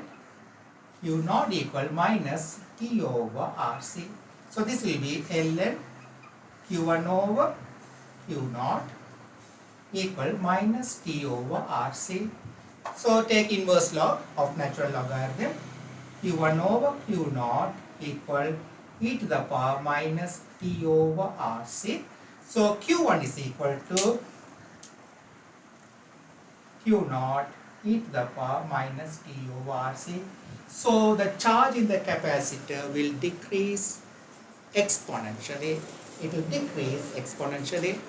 Q0 equal minus T over RC. So this will be ln Q1 over Q0 equal minus T over RC. So take inverse log of natural logarithm. Q1 over Q0 equal e to the power minus T over RC. So Q1 is equal to Q0 e to the power minus T over RC. So the charge in the capacitor will decrease exponentially. It will decrease exponentially.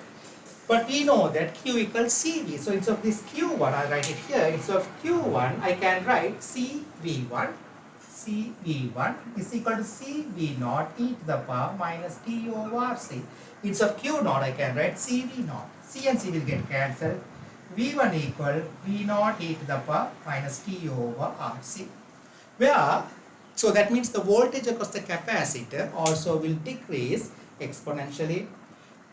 But we know that Q equals CV. So instead of this Q1, I write it here. Instead of Q1, I can write CV1. CV1 is equal to CV0 e to the power minus T over RC. Instead of Q0, I can write CV0. C and C will get cancelled. V1 equal V0 e to the power minus T over RC. Where, so that means the voltage across the capacitor also will decrease exponentially.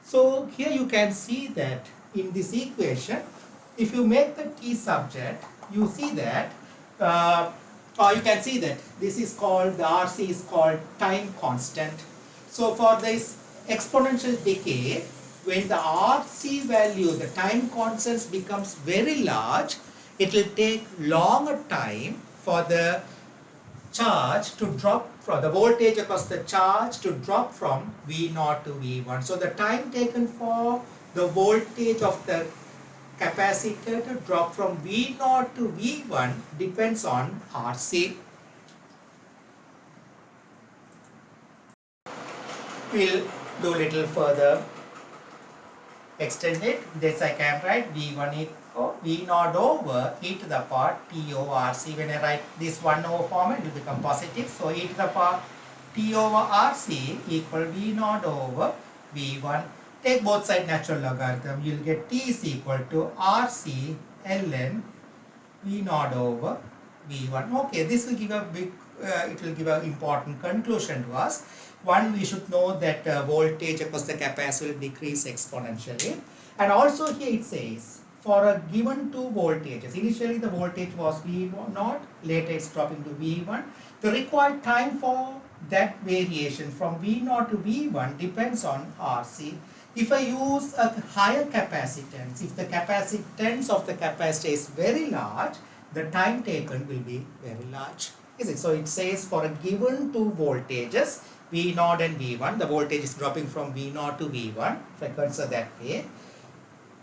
So here you can see that in this equation, if you make the t subject, you see that, or you can see that this is called, the RC is called time constant. So for this exponential decay, when the RC value, the time constant becomes very large, it will take longer time for the charge to drop from the voltage across the charge to drop from V0 to V1. So the time taken for the voltage of the capacitor to drop from V0 to V1 depends on RC. We'll do a little further extend it. This I can write V1 equal V0 over e to the power T over RC. When I write this 1 over form, it will become positive. So e to the power T over RC equal V0 over V1. Take both sides natural logarithm. You will get T is equal to RC ln V0 over V1. Okay, this will give a big, it will give an important conclusion to us. One, we should know that voltage across the capacitor will decrease exponentially. And also here it says, for a given two voltages, initially the voltage was V0, later it's dropping to V1. The required time for that variation from V0 to V1 depends on RC. If I use a higher capacitance, if the capacitance of the capacitor is very large, the time taken will be very large. Is it? So it says for a given two voltages, V0 and V1, the voltage is dropping from V0 to V1. If I consider that way,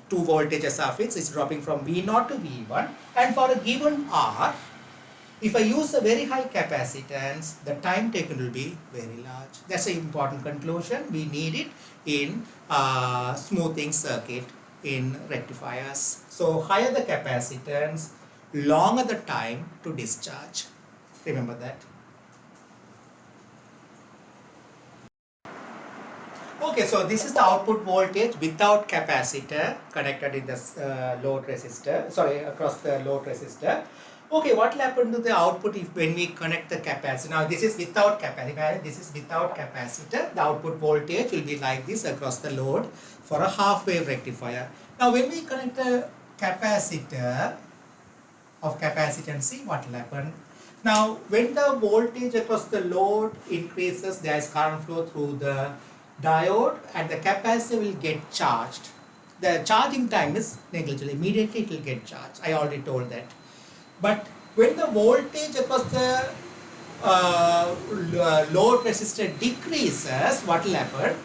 two voltages are fixed, it's dropping from V0 to V1. And for a given R, if I use a very high capacitance, the time taken will be very large. That's an important conclusion. We need it in smoothing circuit in rectifiers. So higher the capacitance, longer the time to discharge. Remember that. Okay, so this is the output voltage without capacitor connected in this load resistor, sorry, across the load resistor. Okay, what will happen to the output if when we connect the capacitor? Now this is without capacitor, this is without capacitor. The output voltage will be like this across the load for a half wave rectifier. Now when we connect a capacitor of capacitance, see what will happen. Now when the voltage across the load increases, there is current flow through the diode and the capacitor will get charged. The charging time is negligible, immediately it will get charged. I already told that. But when the voltage across the load resistor decreases, what will happen?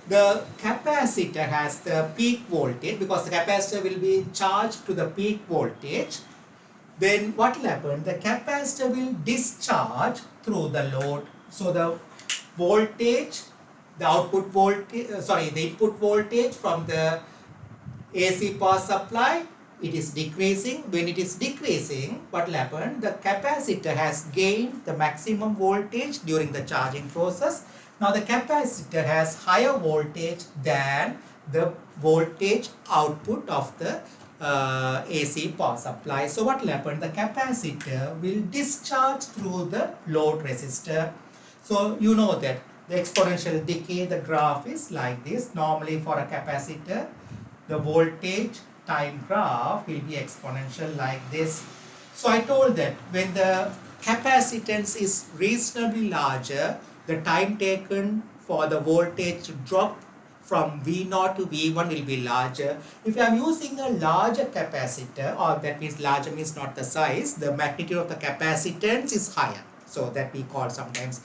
The capacitor has the peak voltage because the capacitor will be charged to the peak voltage. Then what will happen? The capacitor will discharge through the load. So the voltage, the output voltage, the input voltage from the AC power supply, it is decreasing. When it is decreasing, what will happen? The capacitor has gained the maximum voltage during the charging process. Now the capacitor has higher voltage than the voltage output of the AC power supply. So what will happen? The capacitor will discharge through the load resistor. So you know that the exponential decay, the graph is like this. Normally for a capacitor, the voltage time graph will be exponential like this. So I told that when the capacitance is reasonably larger, the time taken for the voltage to drop from V0 to V1 will be larger. If I am using a larger capacitor, or that means larger means not the size, the magnitude of the capacitance is higher. So that we call sometimes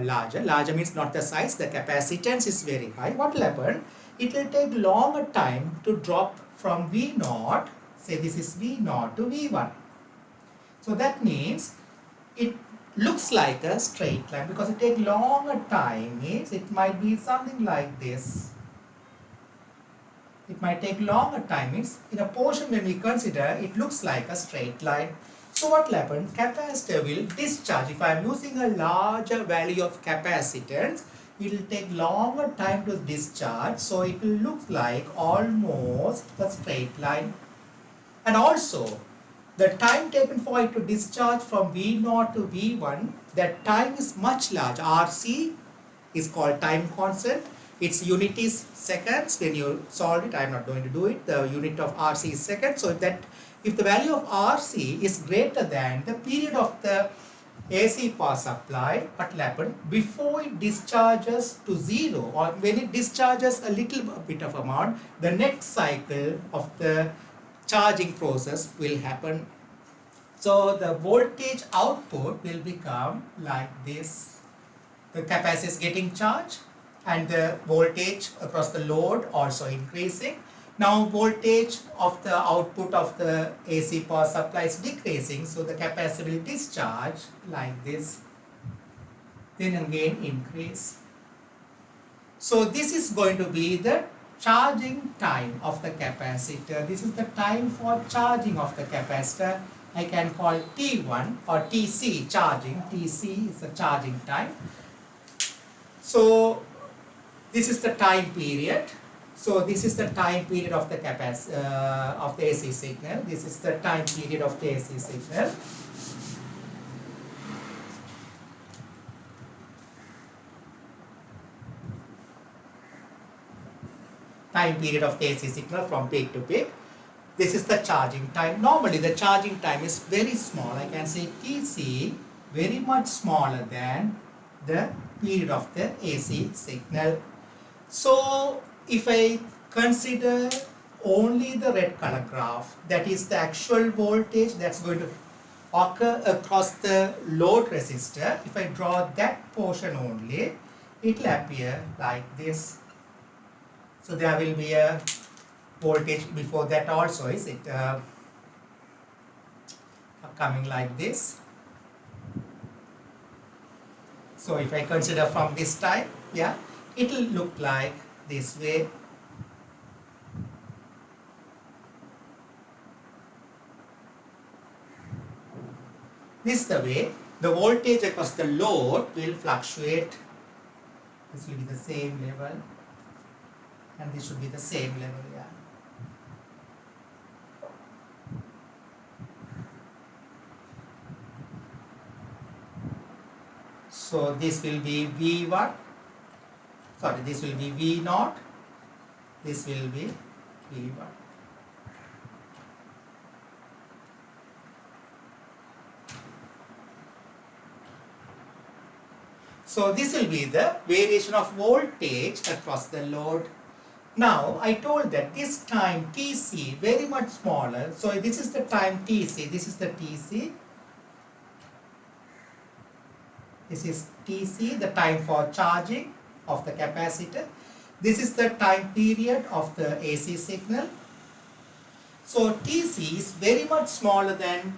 larger. Larger means not the size, the capacitance is very high. What will happen? It will take longer time to drop from V0, say this is V0 to V1. So that means it looks like a straight line because it takes longer time. Means it might be something like this. It might take longer time. Means in a portion when we consider, it looks like a straight line. So what will happen? Capacitor will discharge. If I am using a larger value of capacitance, it will take longer time to discharge. So it will look like almost a straight line. And also, the time taken for it to discharge from V0 to V1, that time is much large. RC is called time constant. Its unit is seconds. When you solve it, I am not going to do it. The unit of RC is seconds. So if the value of RC is greater than the period of the AC power supply, what will happen? Before it discharges to zero, or when it discharges a little bit of amount, the next cycle of the charging process will happen. So the voltage output will become like this. The capacitor is getting charged and the voltage across the load also increasing. Now voltage of the output of the AC power supply is decreasing, so the capacitor will discharge like this, then again increase. So this is going to be the charging time of the capacitor. This is the time for charging of the capacitor. I can call T1 or TC charging. TC is the charging time. So this is the time period. So this is the time period of the of the AC signal. This is the time period of the AC signal. Time period of the AC signal from peak to peak. This is the charging time. Normally the charging time is very small. I can say TC very much smaller than the period of the AC signal. So if I consider only the red color graph, that is the actual voltage that's going to occur across the load resistor, if I draw that portion only, it will appear like this. So there will be a voltage before that also, is it coming like this. So if I consider from this time, yeah, it will look like this way. This is the way the voltage across the load will fluctuate. This will be the same level. and this should be the same level. Yeah. So this will be V1, sorry, this will be V0, this will be V1. So this will be the variation of voltage across the load. Now I told that this time Tc very much smaller. So this is the time Tc, this is the Tc. This is Tc, the time for charging of the capacitor. This is the time period of the AC signal. So Tc is very much smaller than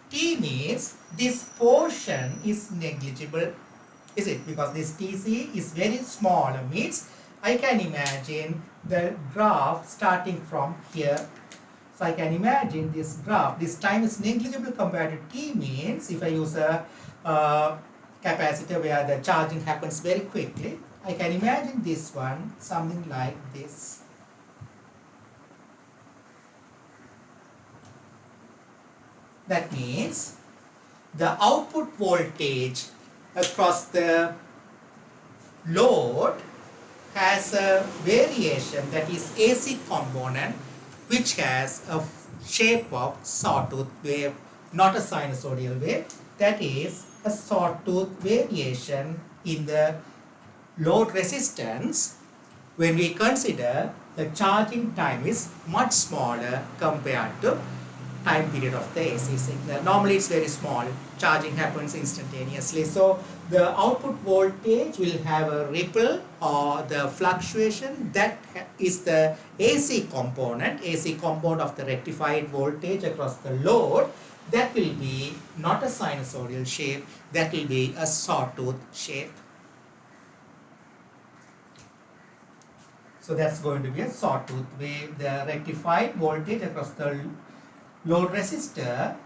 T, means this portion is negligible, is it? Because this Tc is very small, means I can imagine the graph starting from here. So I can imagine this graph, this time is negligible compared to T, means if I use a capacitor where the charging happens very quickly, I can imagine this one something like this. That means the output voltage across the load has a variation, that is AC component, which has a shape of sawtooth wave, not a sinusoidal wave. That is a sawtooth variation in the load resistance when we consider the charging time is much smaller compared to time period of the AC signal. Normally it's very small, charging happens instantaneously. So the output voltage will have a ripple or the fluctuation, that is the AC component of the rectified voltage across the load. That will be not a sinusoidal shape, that will be a sawtooth shape. So that's going to be a sawtooth wave. The rectified voltage across the load resistor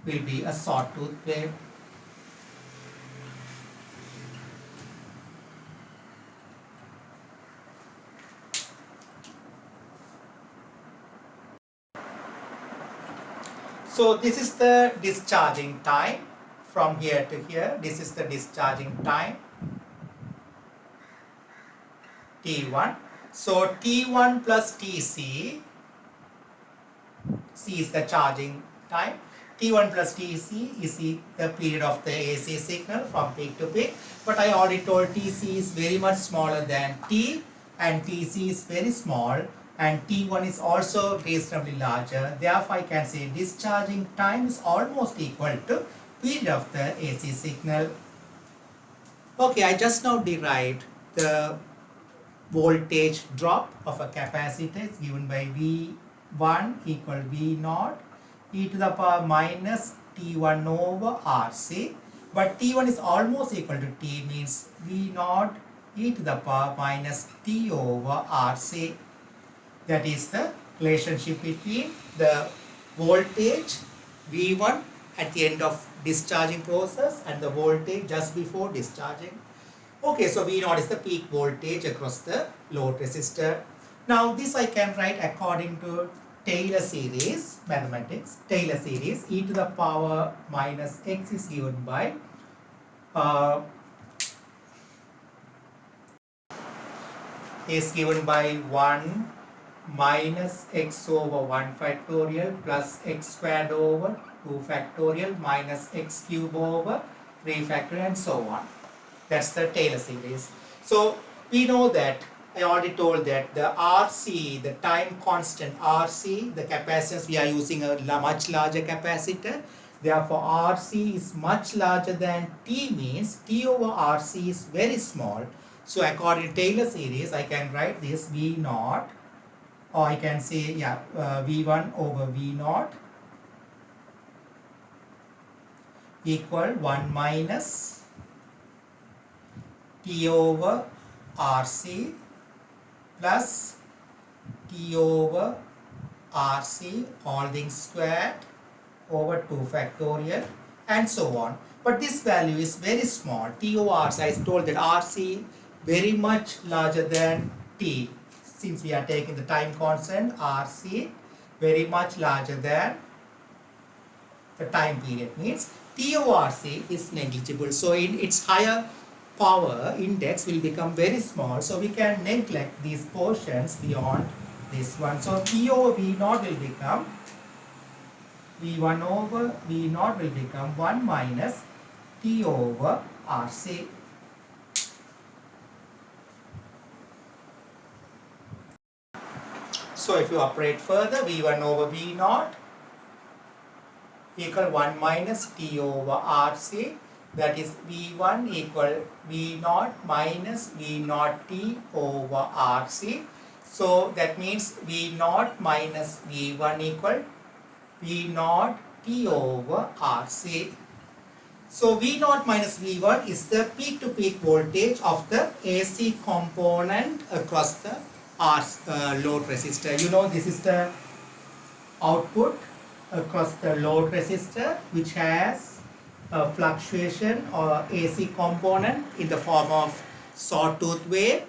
will be a sawtooth wave. So this is the discharging time from here to here. This is the discharging time T1. So T1 plus Tc, C is the charging time. T1 plus Tc is the period of the AC signal from peak to peak. But I already told Tc is very much smaller than T, and Tc is very small, and T1 is also reasonably larger. Therefore, I can say discharging time is almost equal to period of the AC signal. Okay, I just now derived the voltage drop of a capacitor is given by V1 equal V0 e to the power minus T1 over RC. But T1 is almost equal to T, means V0 e to the power minus T over RC. That is the relationship between the voltage V1 at the end of discharging process and the voltage just before discharging. Okay, so V0 is the peak voltage across the load resistor. Now this I can write according to Taylor series, mathematics. Taylor series, e to the power minus x is given by is given by 1 minus x over 1 factorial plus x squared over 2 factorial minus x cube over 3 factorial and so on. That's the Taylor series. So we know that, I already told that the RC, the time constant RC, the capacitance, we are using a much larger capacitor. Therefore, RC is much larger than T, means T over RC is very small. So according to Taylor series, I can write this V0, or I can say, yeah, V1 over V0 equal 1 minus T over RC plus T over RC all things squared over 2 factorial and so on. But this value is very small. T over RC, I told that RC very much larger than t. Since we are taking the time constant RC very much larger than the time period, means T over RC is negligible. So in its higher power index will become very small. So we can neglect these portions beyond this one. So P over V naught will become V1 over V naught will become 1 minus T over RC. So if you operate further, V1 over V naught equal 1 minus T over RC, that is V1 equal V naught minus V naught T over RC. So that means V naught minus V1 equal V naught T over RC. So V naught minus V1 is the peak to peak voltage of the AC component across the load resistor. You know, this is the output across the load resistor, which has a fluctuation or AC component in the form of sawtooth wave.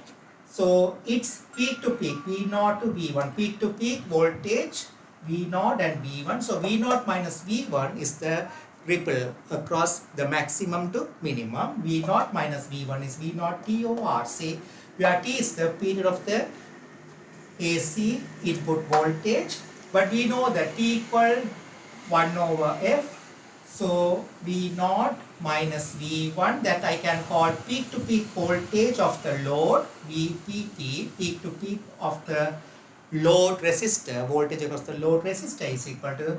So it's peak to peak, V0 to V1, peak to peak voltage V0 and V1. So V0 minus V1 is the ripple across the maximum to minimum. V0 minus V1 is V0 T over RC, where T is the period of the AC input voltage, but we know that T equal 1 over F. So V0 minus V1, that I can call peak to peak voltage of the load, VPT, peak to peak of the load resistor, voltage across the load resistor is equal to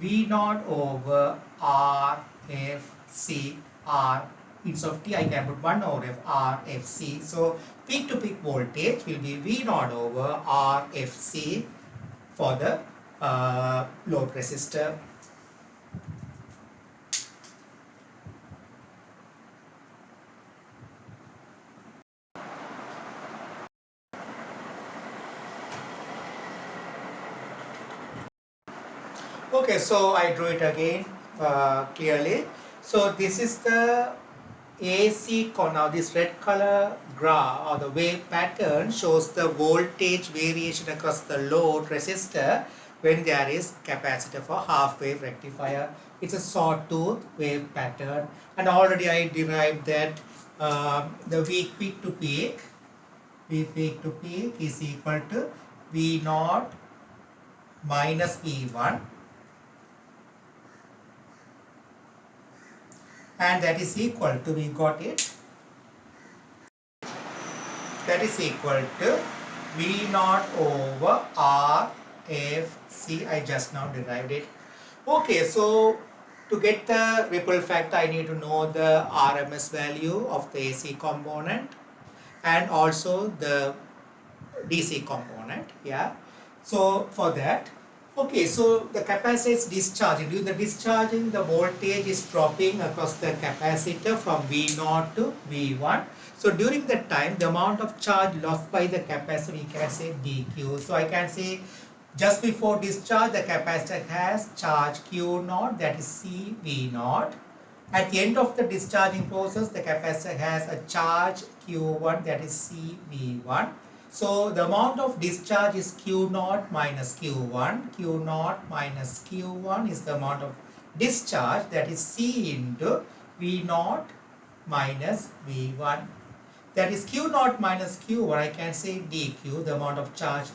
V0 over RFC. R instead of T I can put 1 over F RFC. So peak to peak voltage will be V0 over RFC for the load resistor. Okay, so I drew it again clearly. So this is the AC, now this red color graph or the wave pattern shows the voltage variation across the load resistor when there is capacitor for half wave rectifier. It's a sawtooth wave pattern, and already I derived that the V peak to peak is equal to V0 minus V1, and that is equal to, we got it, that is equal to V0 over RFC. I just now derived it. Okay, so to get the ripple factor, I need to know the RMS value of the AC component and also the DC component. Yeah. So for that, okay, so the capacitor is discharging. During the discharging, the voltage is dropping across the capacitor from V0 to V1. So during that time, the amount of charge lost by the capacitor, we can say dq. So I can say just before discharge, the capacitor has charge Q0, that is CV0. At the end of the discharging process, the capacitor has a charge Q1, that is CV1. So the amount of discharge is Q0 minus Q1. Q0 minus Q1 is the amount of discharge, that is C into V0 minus V1. That is Q0 minus Q1, I can say dq, the amount of charge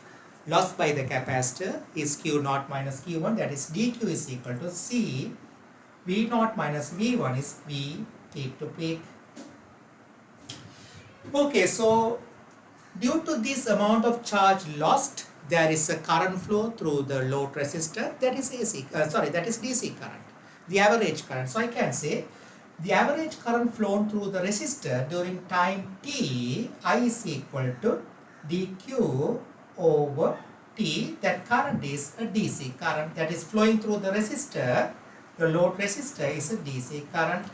lost by the capacitor is Q0 minus Q1, that is dq is equal to C. V0 minus V1 is V peak to peak. Okay, so due to this amount of charge lost, there is a current flow through the load resistor, that is that is DC current, the average current. So I can say the average current flown through the resistor during time t, I is equal to dq over t. That current is a DC current that is flowing through the resistor. The load resistor is a DC current.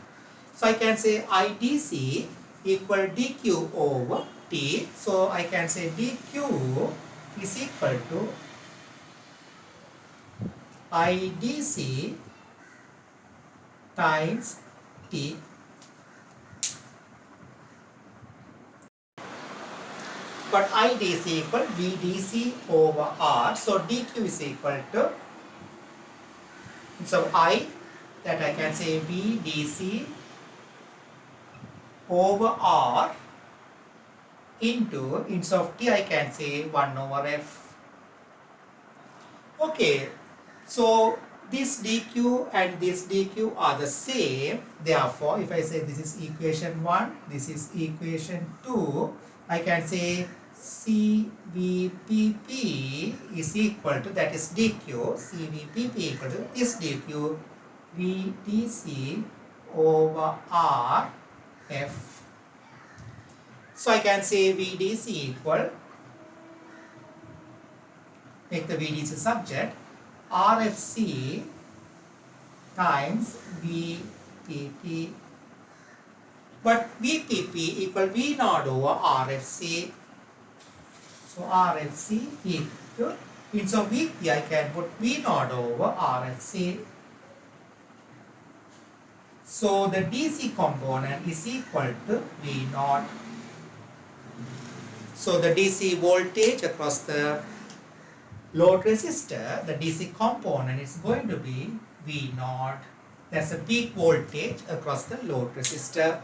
So I can say IDC equal dq over t. So I can say dq is equal to IDC times t. got IDC equal VDC over R. So dq is equal to, so I, that I can say VDC over R into, instead of t I can say 1 over f. Okay, so this dq and this dq are the same. Therefore, if I say this is equation 1, this is equation 2, I can say CVPP is equal to, that is dq, CVPP equal to this dq VDC over R F. So I can say VDC equal, make the VDC subject, RFC times VPP. But VPP equal V naught over RFC. So RFC equal, instead of VP I can put V naught over RFC. So the DC component is equal to V naught. So the DC voltage across the load resistor, the DC component is going to be V naught. That's the peak voltage across the load resistor.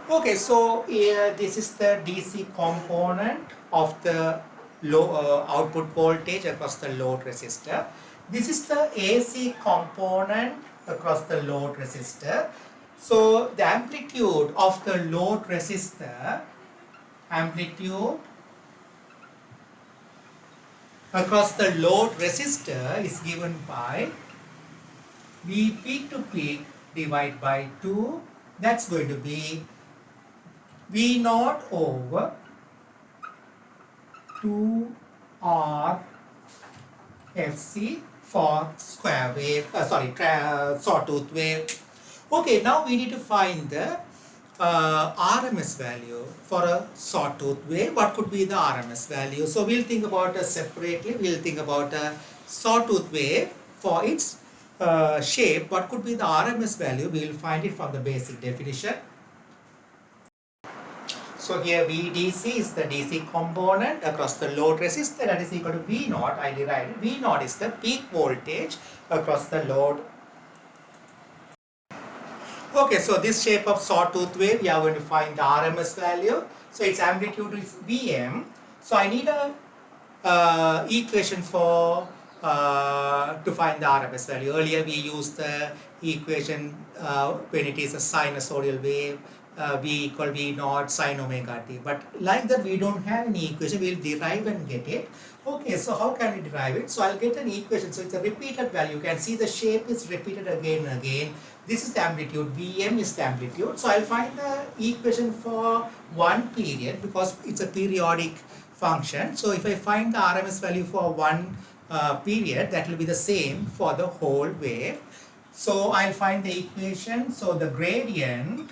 Okay, so here this is the DC component of the output voltage across the load resistor. This is the AC component across the load resistor. So the amplitude of the load resistor, amplitude across the load resistor is given by V peak to peak divided by 2. That's going to be V naught over 2R FC for square wave, sawtooth wave. Okay, now we need to find the RMS value for a sawtooth wave. What could be the RMS value? So we'll think about separately. We'll think about a sawtooth wave for its shape. What could be the RMS value? We will find it from the basic definition. So here VDC is the DC component across the load resistor, that is equal to V naught. I derived V naught is the peak voltage across the load. Okay, so this shape of sawtooth wave, we are going to find the RMS value. So its amplitude is Vm. So I need a equation for to find the RMS value. Earlier we used the equation when it is a sinusoidal wave, V equal V naught sin omega t. But like that we don't have any equation, we will derive and get it. Okay, so how can we derive it? So I'll get an equation. So it's a repeated value. You can see the shape is repeated again and again. This is the amplitude, Vm is the amplitude. So I'll find the equation for one period because it's a periodic function. So if I find the RMS value for one period, that will be the same for the whole wave. So I'll find the equation. So the gradient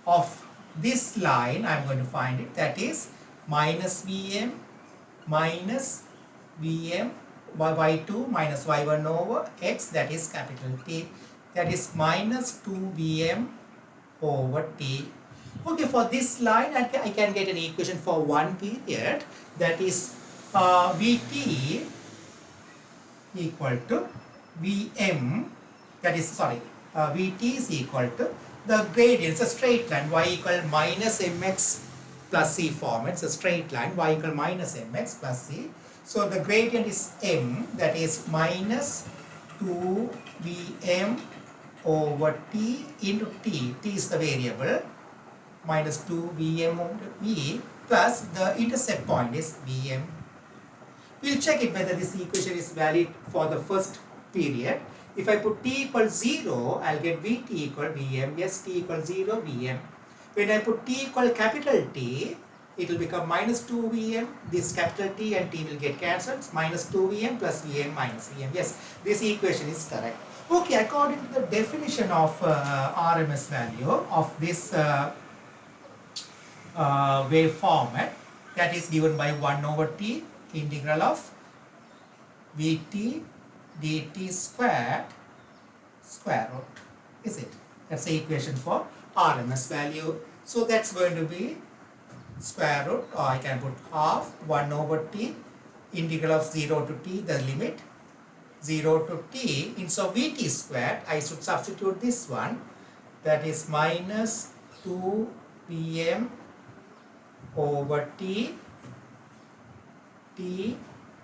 of this line, I'm going to find it, that is minus Vm minus Vm y2 minus y1 over x, that is capital T, that is minus 2Vm over T. Okay, for this line I can get an equation for one period, that is Vt equal to Vm, that is Vt is equal to the gradient, it's a straight line, y equal minus mx plus c form. It's a straight line, y equal minus mx plus c. So the gradient is m, that is minus 2Vm over t into t. T is the variable, minus 2Vm over v plus the intercept point is Vm. We'll check it whether this equation is valid for the first period. If I put t equals 0, I'll get Vt equal Vm. Yes, t equals 0, Vm. When I put t equal capital T, it will become minus 2Vm. This capital T and T will get cancelled. It's minus 2Vm plus Vm minus Vm. Yes, this equation is correct. Okay, according to the definition of RMS value of this wave format, that is given by 1 over t integral of Vt dt squared square root, is it? That's the equation for RMS value. So that's going to be square root, or I can put half 1 over t, integral of 0 to t, the limit 0 to t, instead of vt squared, I should substitute this one, that is minus 2 pm over t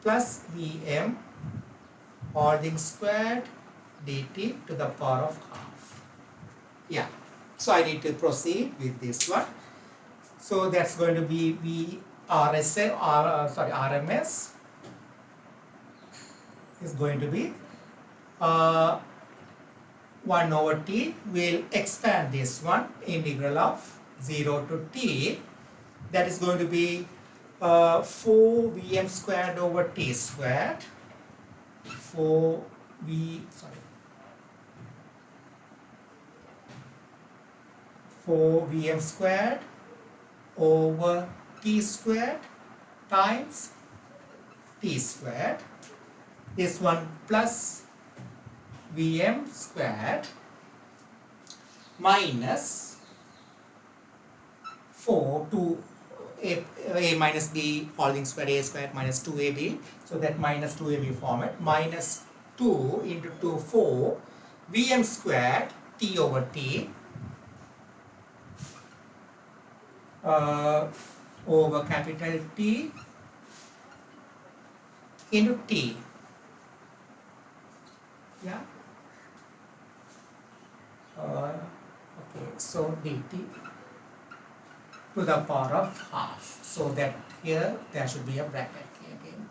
plus vm all things squared dt to the power of half. Yeah, so I need to proceed with this one. So that's going to be RMS is going to be 1 over t. We'll expand this one, integral of 0 to t. That is going to be 4 vm squared over t squared. 4 vm squared over t squared times t squared. This one plus vm squared minus 4 to a minus b all things squared a squared minus 2ab. So that minus 2ab format, minus 2 into 2 4 vm squared t over t over capital T into t. Yeah. Okay, so dt to the power of half. So that here there should be a bracket again.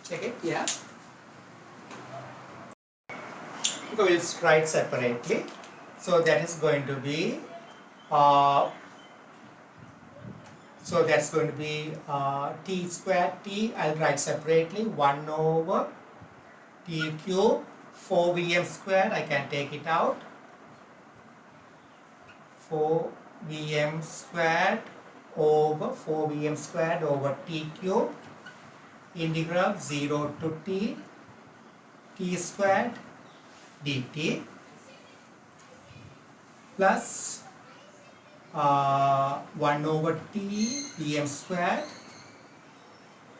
Check it, yeah. So we'll write separately. So that is going to be so that's going to be t squared t, I'll write separately, 1 over t cube, 4 vm squared, I can take it out, 4 vm squared over t cube, integral 0 to t squared dt plus 1 over t vm squared,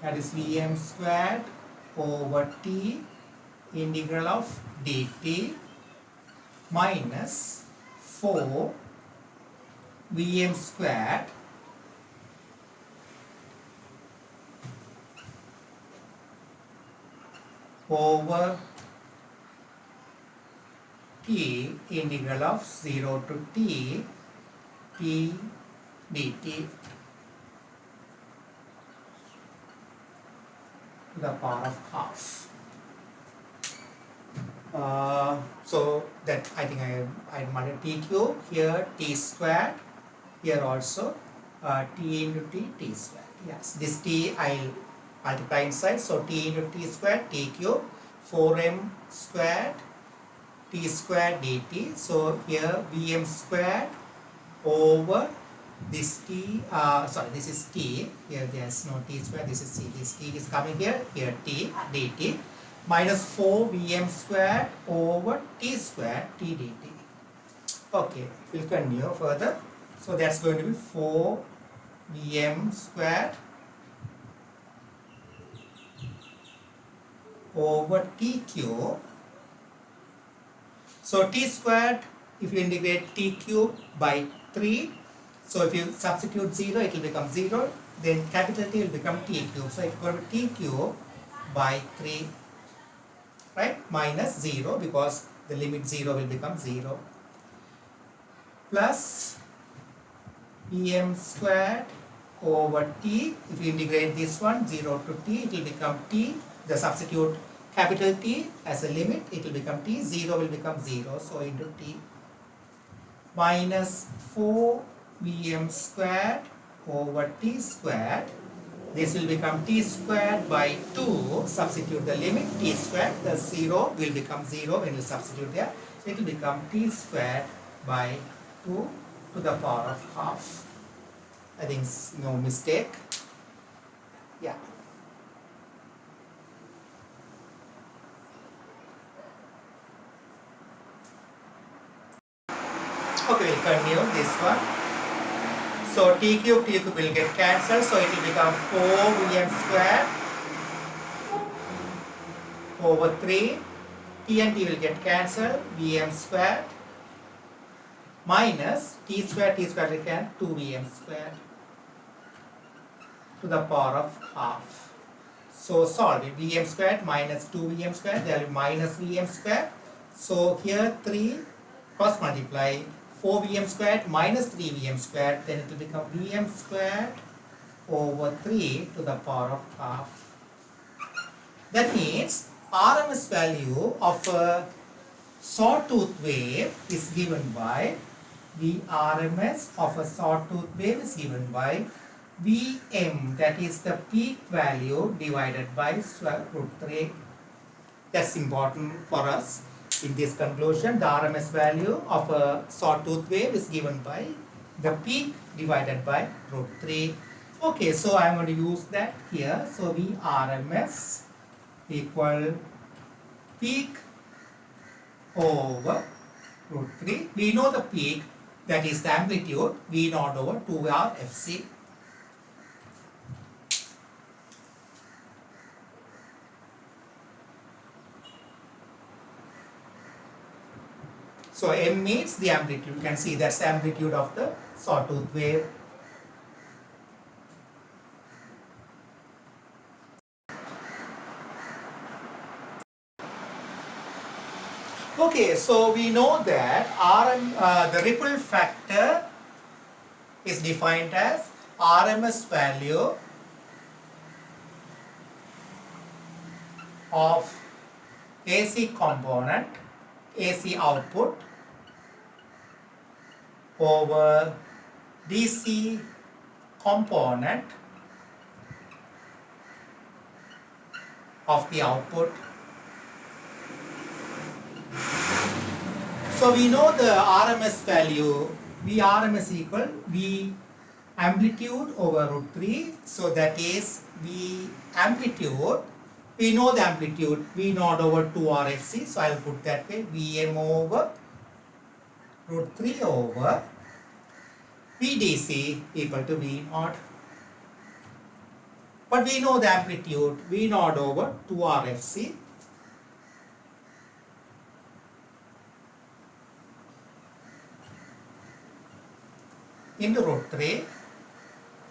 that is vm squared over t integral of dt minus 4 vm squared over t integral of 0 to t dt to the power of half. So that I think I multiply t cube here, t squared here also, t into t squared. Yes, this t I'll multiply inside, so t into t squared, t cube, 4m squared t squared dt. So here vm squared over this t, this is t, here there's no t square, this is t, this t is coming here t dt minus 4 vm squared over t squared t dt. Okay, we'll continue further. So that's going to be 4 vm squared over t cube. So t squared, if you integrate t cube by 3, so if you substitute 0, it will become 0, then capital T will become t cube. So it's going to be t cube by 3, right, minus 0, because the limit 0 will become 0, plus pm squared over t. If you integrate this one 0 to t, it will become t, the substitute capital T as a limit, it will become t, 0 will become 0, so into t minus 4 vm squared over t squared. This will become t squared by 2, substitute the limit t squared, the 0 will become 0 when you substitute there, so it will become t squared by 2 to the power of half. I think no mistake. Yeah. Okay, we'll continue this one. So t cube will get cancelled, so it will become 4 Vm squared over 3. T and T will get cancelled, Vm squared minus T squared will get 2 Vm squared to the power of half. So solve it. Vm squared minus 2 Vm squared, there will be minus Vm squared. So here 3 cross multiply 4 Vm squared minus 3 Vm squared, then it will become Vm squared over 3 to the power of half. That means RMS value of a sawtooth wave is given by the RMS of a sawtooth wave is given by Vm, that is the peak value divided by square root 3. That's important for us. In this conclusion, the RMS value of a sawtooth wave is given by the peak divided by root 3. Okay, so I'm going to use that here. So Vrms equal peak over root 3. We know the peak, that is the amplitude, V naught over 2R Fc. So M means the amplitude. You can see that's the amplitude of the sawtooth wave. Okay, so we know that the ripple factor is defined as RMS value of AC component, AC output over DC component of the output. So we know the RMS value, Vrms equal V amplitude over root 3. So that is V amplitude. We know the amplitude V naught over 2RFC. So I'll put that way, Vm over root 3 over VDC equal to V naught. But we know the amplitude V naught over 2RFC. Into root 3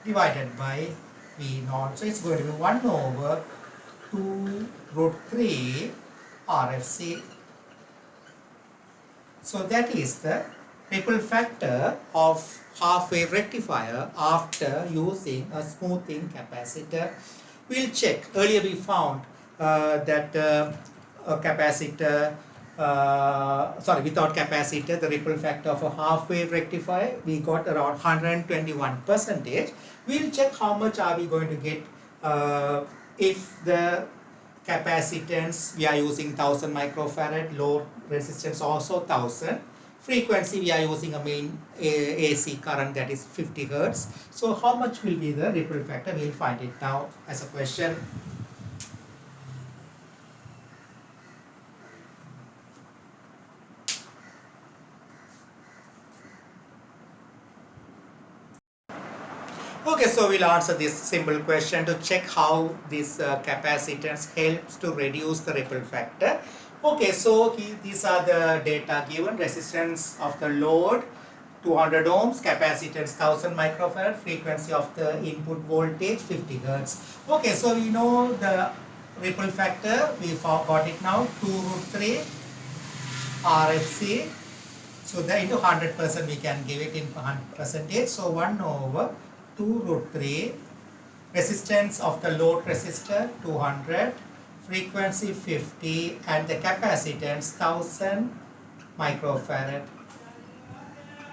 divided by V naught. So it's going to be 1 over 2 root 3 RFC. So that is the ripple factor of half wave rectifier after using a smoothing capacitor. We'll check. Earlier we found that a capacitor without capacitor, the ripple factor of a half wave rectifier, we got around 121%. We'll check how much are we going to get if the capacitance we are using 1000 microfarad, load resistance also 1000. Frequency we are using a main AC current, that is 50 Hertz. So how much will be the ripple factor? We'll find it now as a question. Okay, so we'll answer this simple question to check how this capacitance helps to reduce the ripple factor. Okay, so these are the data given. Resistance of the load 200 ohms, capacitance 1000 microfarad, frequency of the input voltage 50 Hertz. Okay, so we know the ripple factor, we got it now, 2 root 3 RFC. So the into 100% we can give it in 100%. So 1 over 2 root 3, resistance of the load resistor 200, frequency 50, and the capacitance 1000 microfarad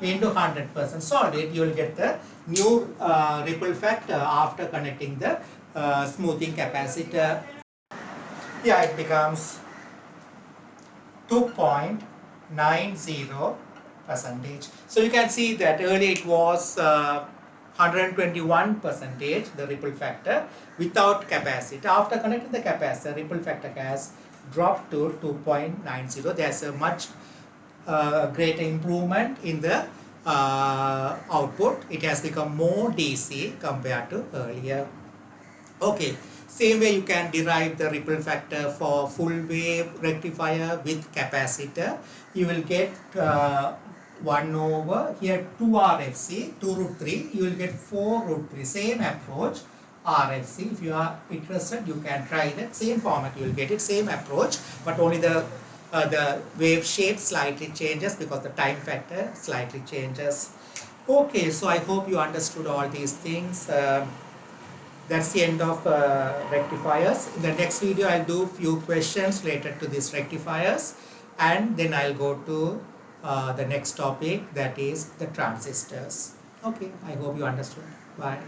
into 100%. Solve it, you will get the new ripple factor after connecting the smoothing capacitor. Yeah, it becomes 2.90%. So you can see that earlier it was 121%, the ripple factor without capacitor. After connecting the capacitor, ripple factor has dropped to 2.90. There's a much greater improvement in the output. It has become more DC compared to earlier. Okay, same way you can derive the ripple factor for full wave rectifier with capacitor. You will get 1 over here 2 RFC, 2 root 3, you will get 4 root 3, same approach RFC. If you are interested, you can try that same format, you will get it, same approach, but only the wave shape slightly changes because the time factor slightly changes. Okay, so I hope you understood all these things. That's the end of rectifiers. In the next video, I'll do few questions related to these rectifiers, and then I'll go to the next topic, that is the transistors. Okay, I hope you understood. Bye.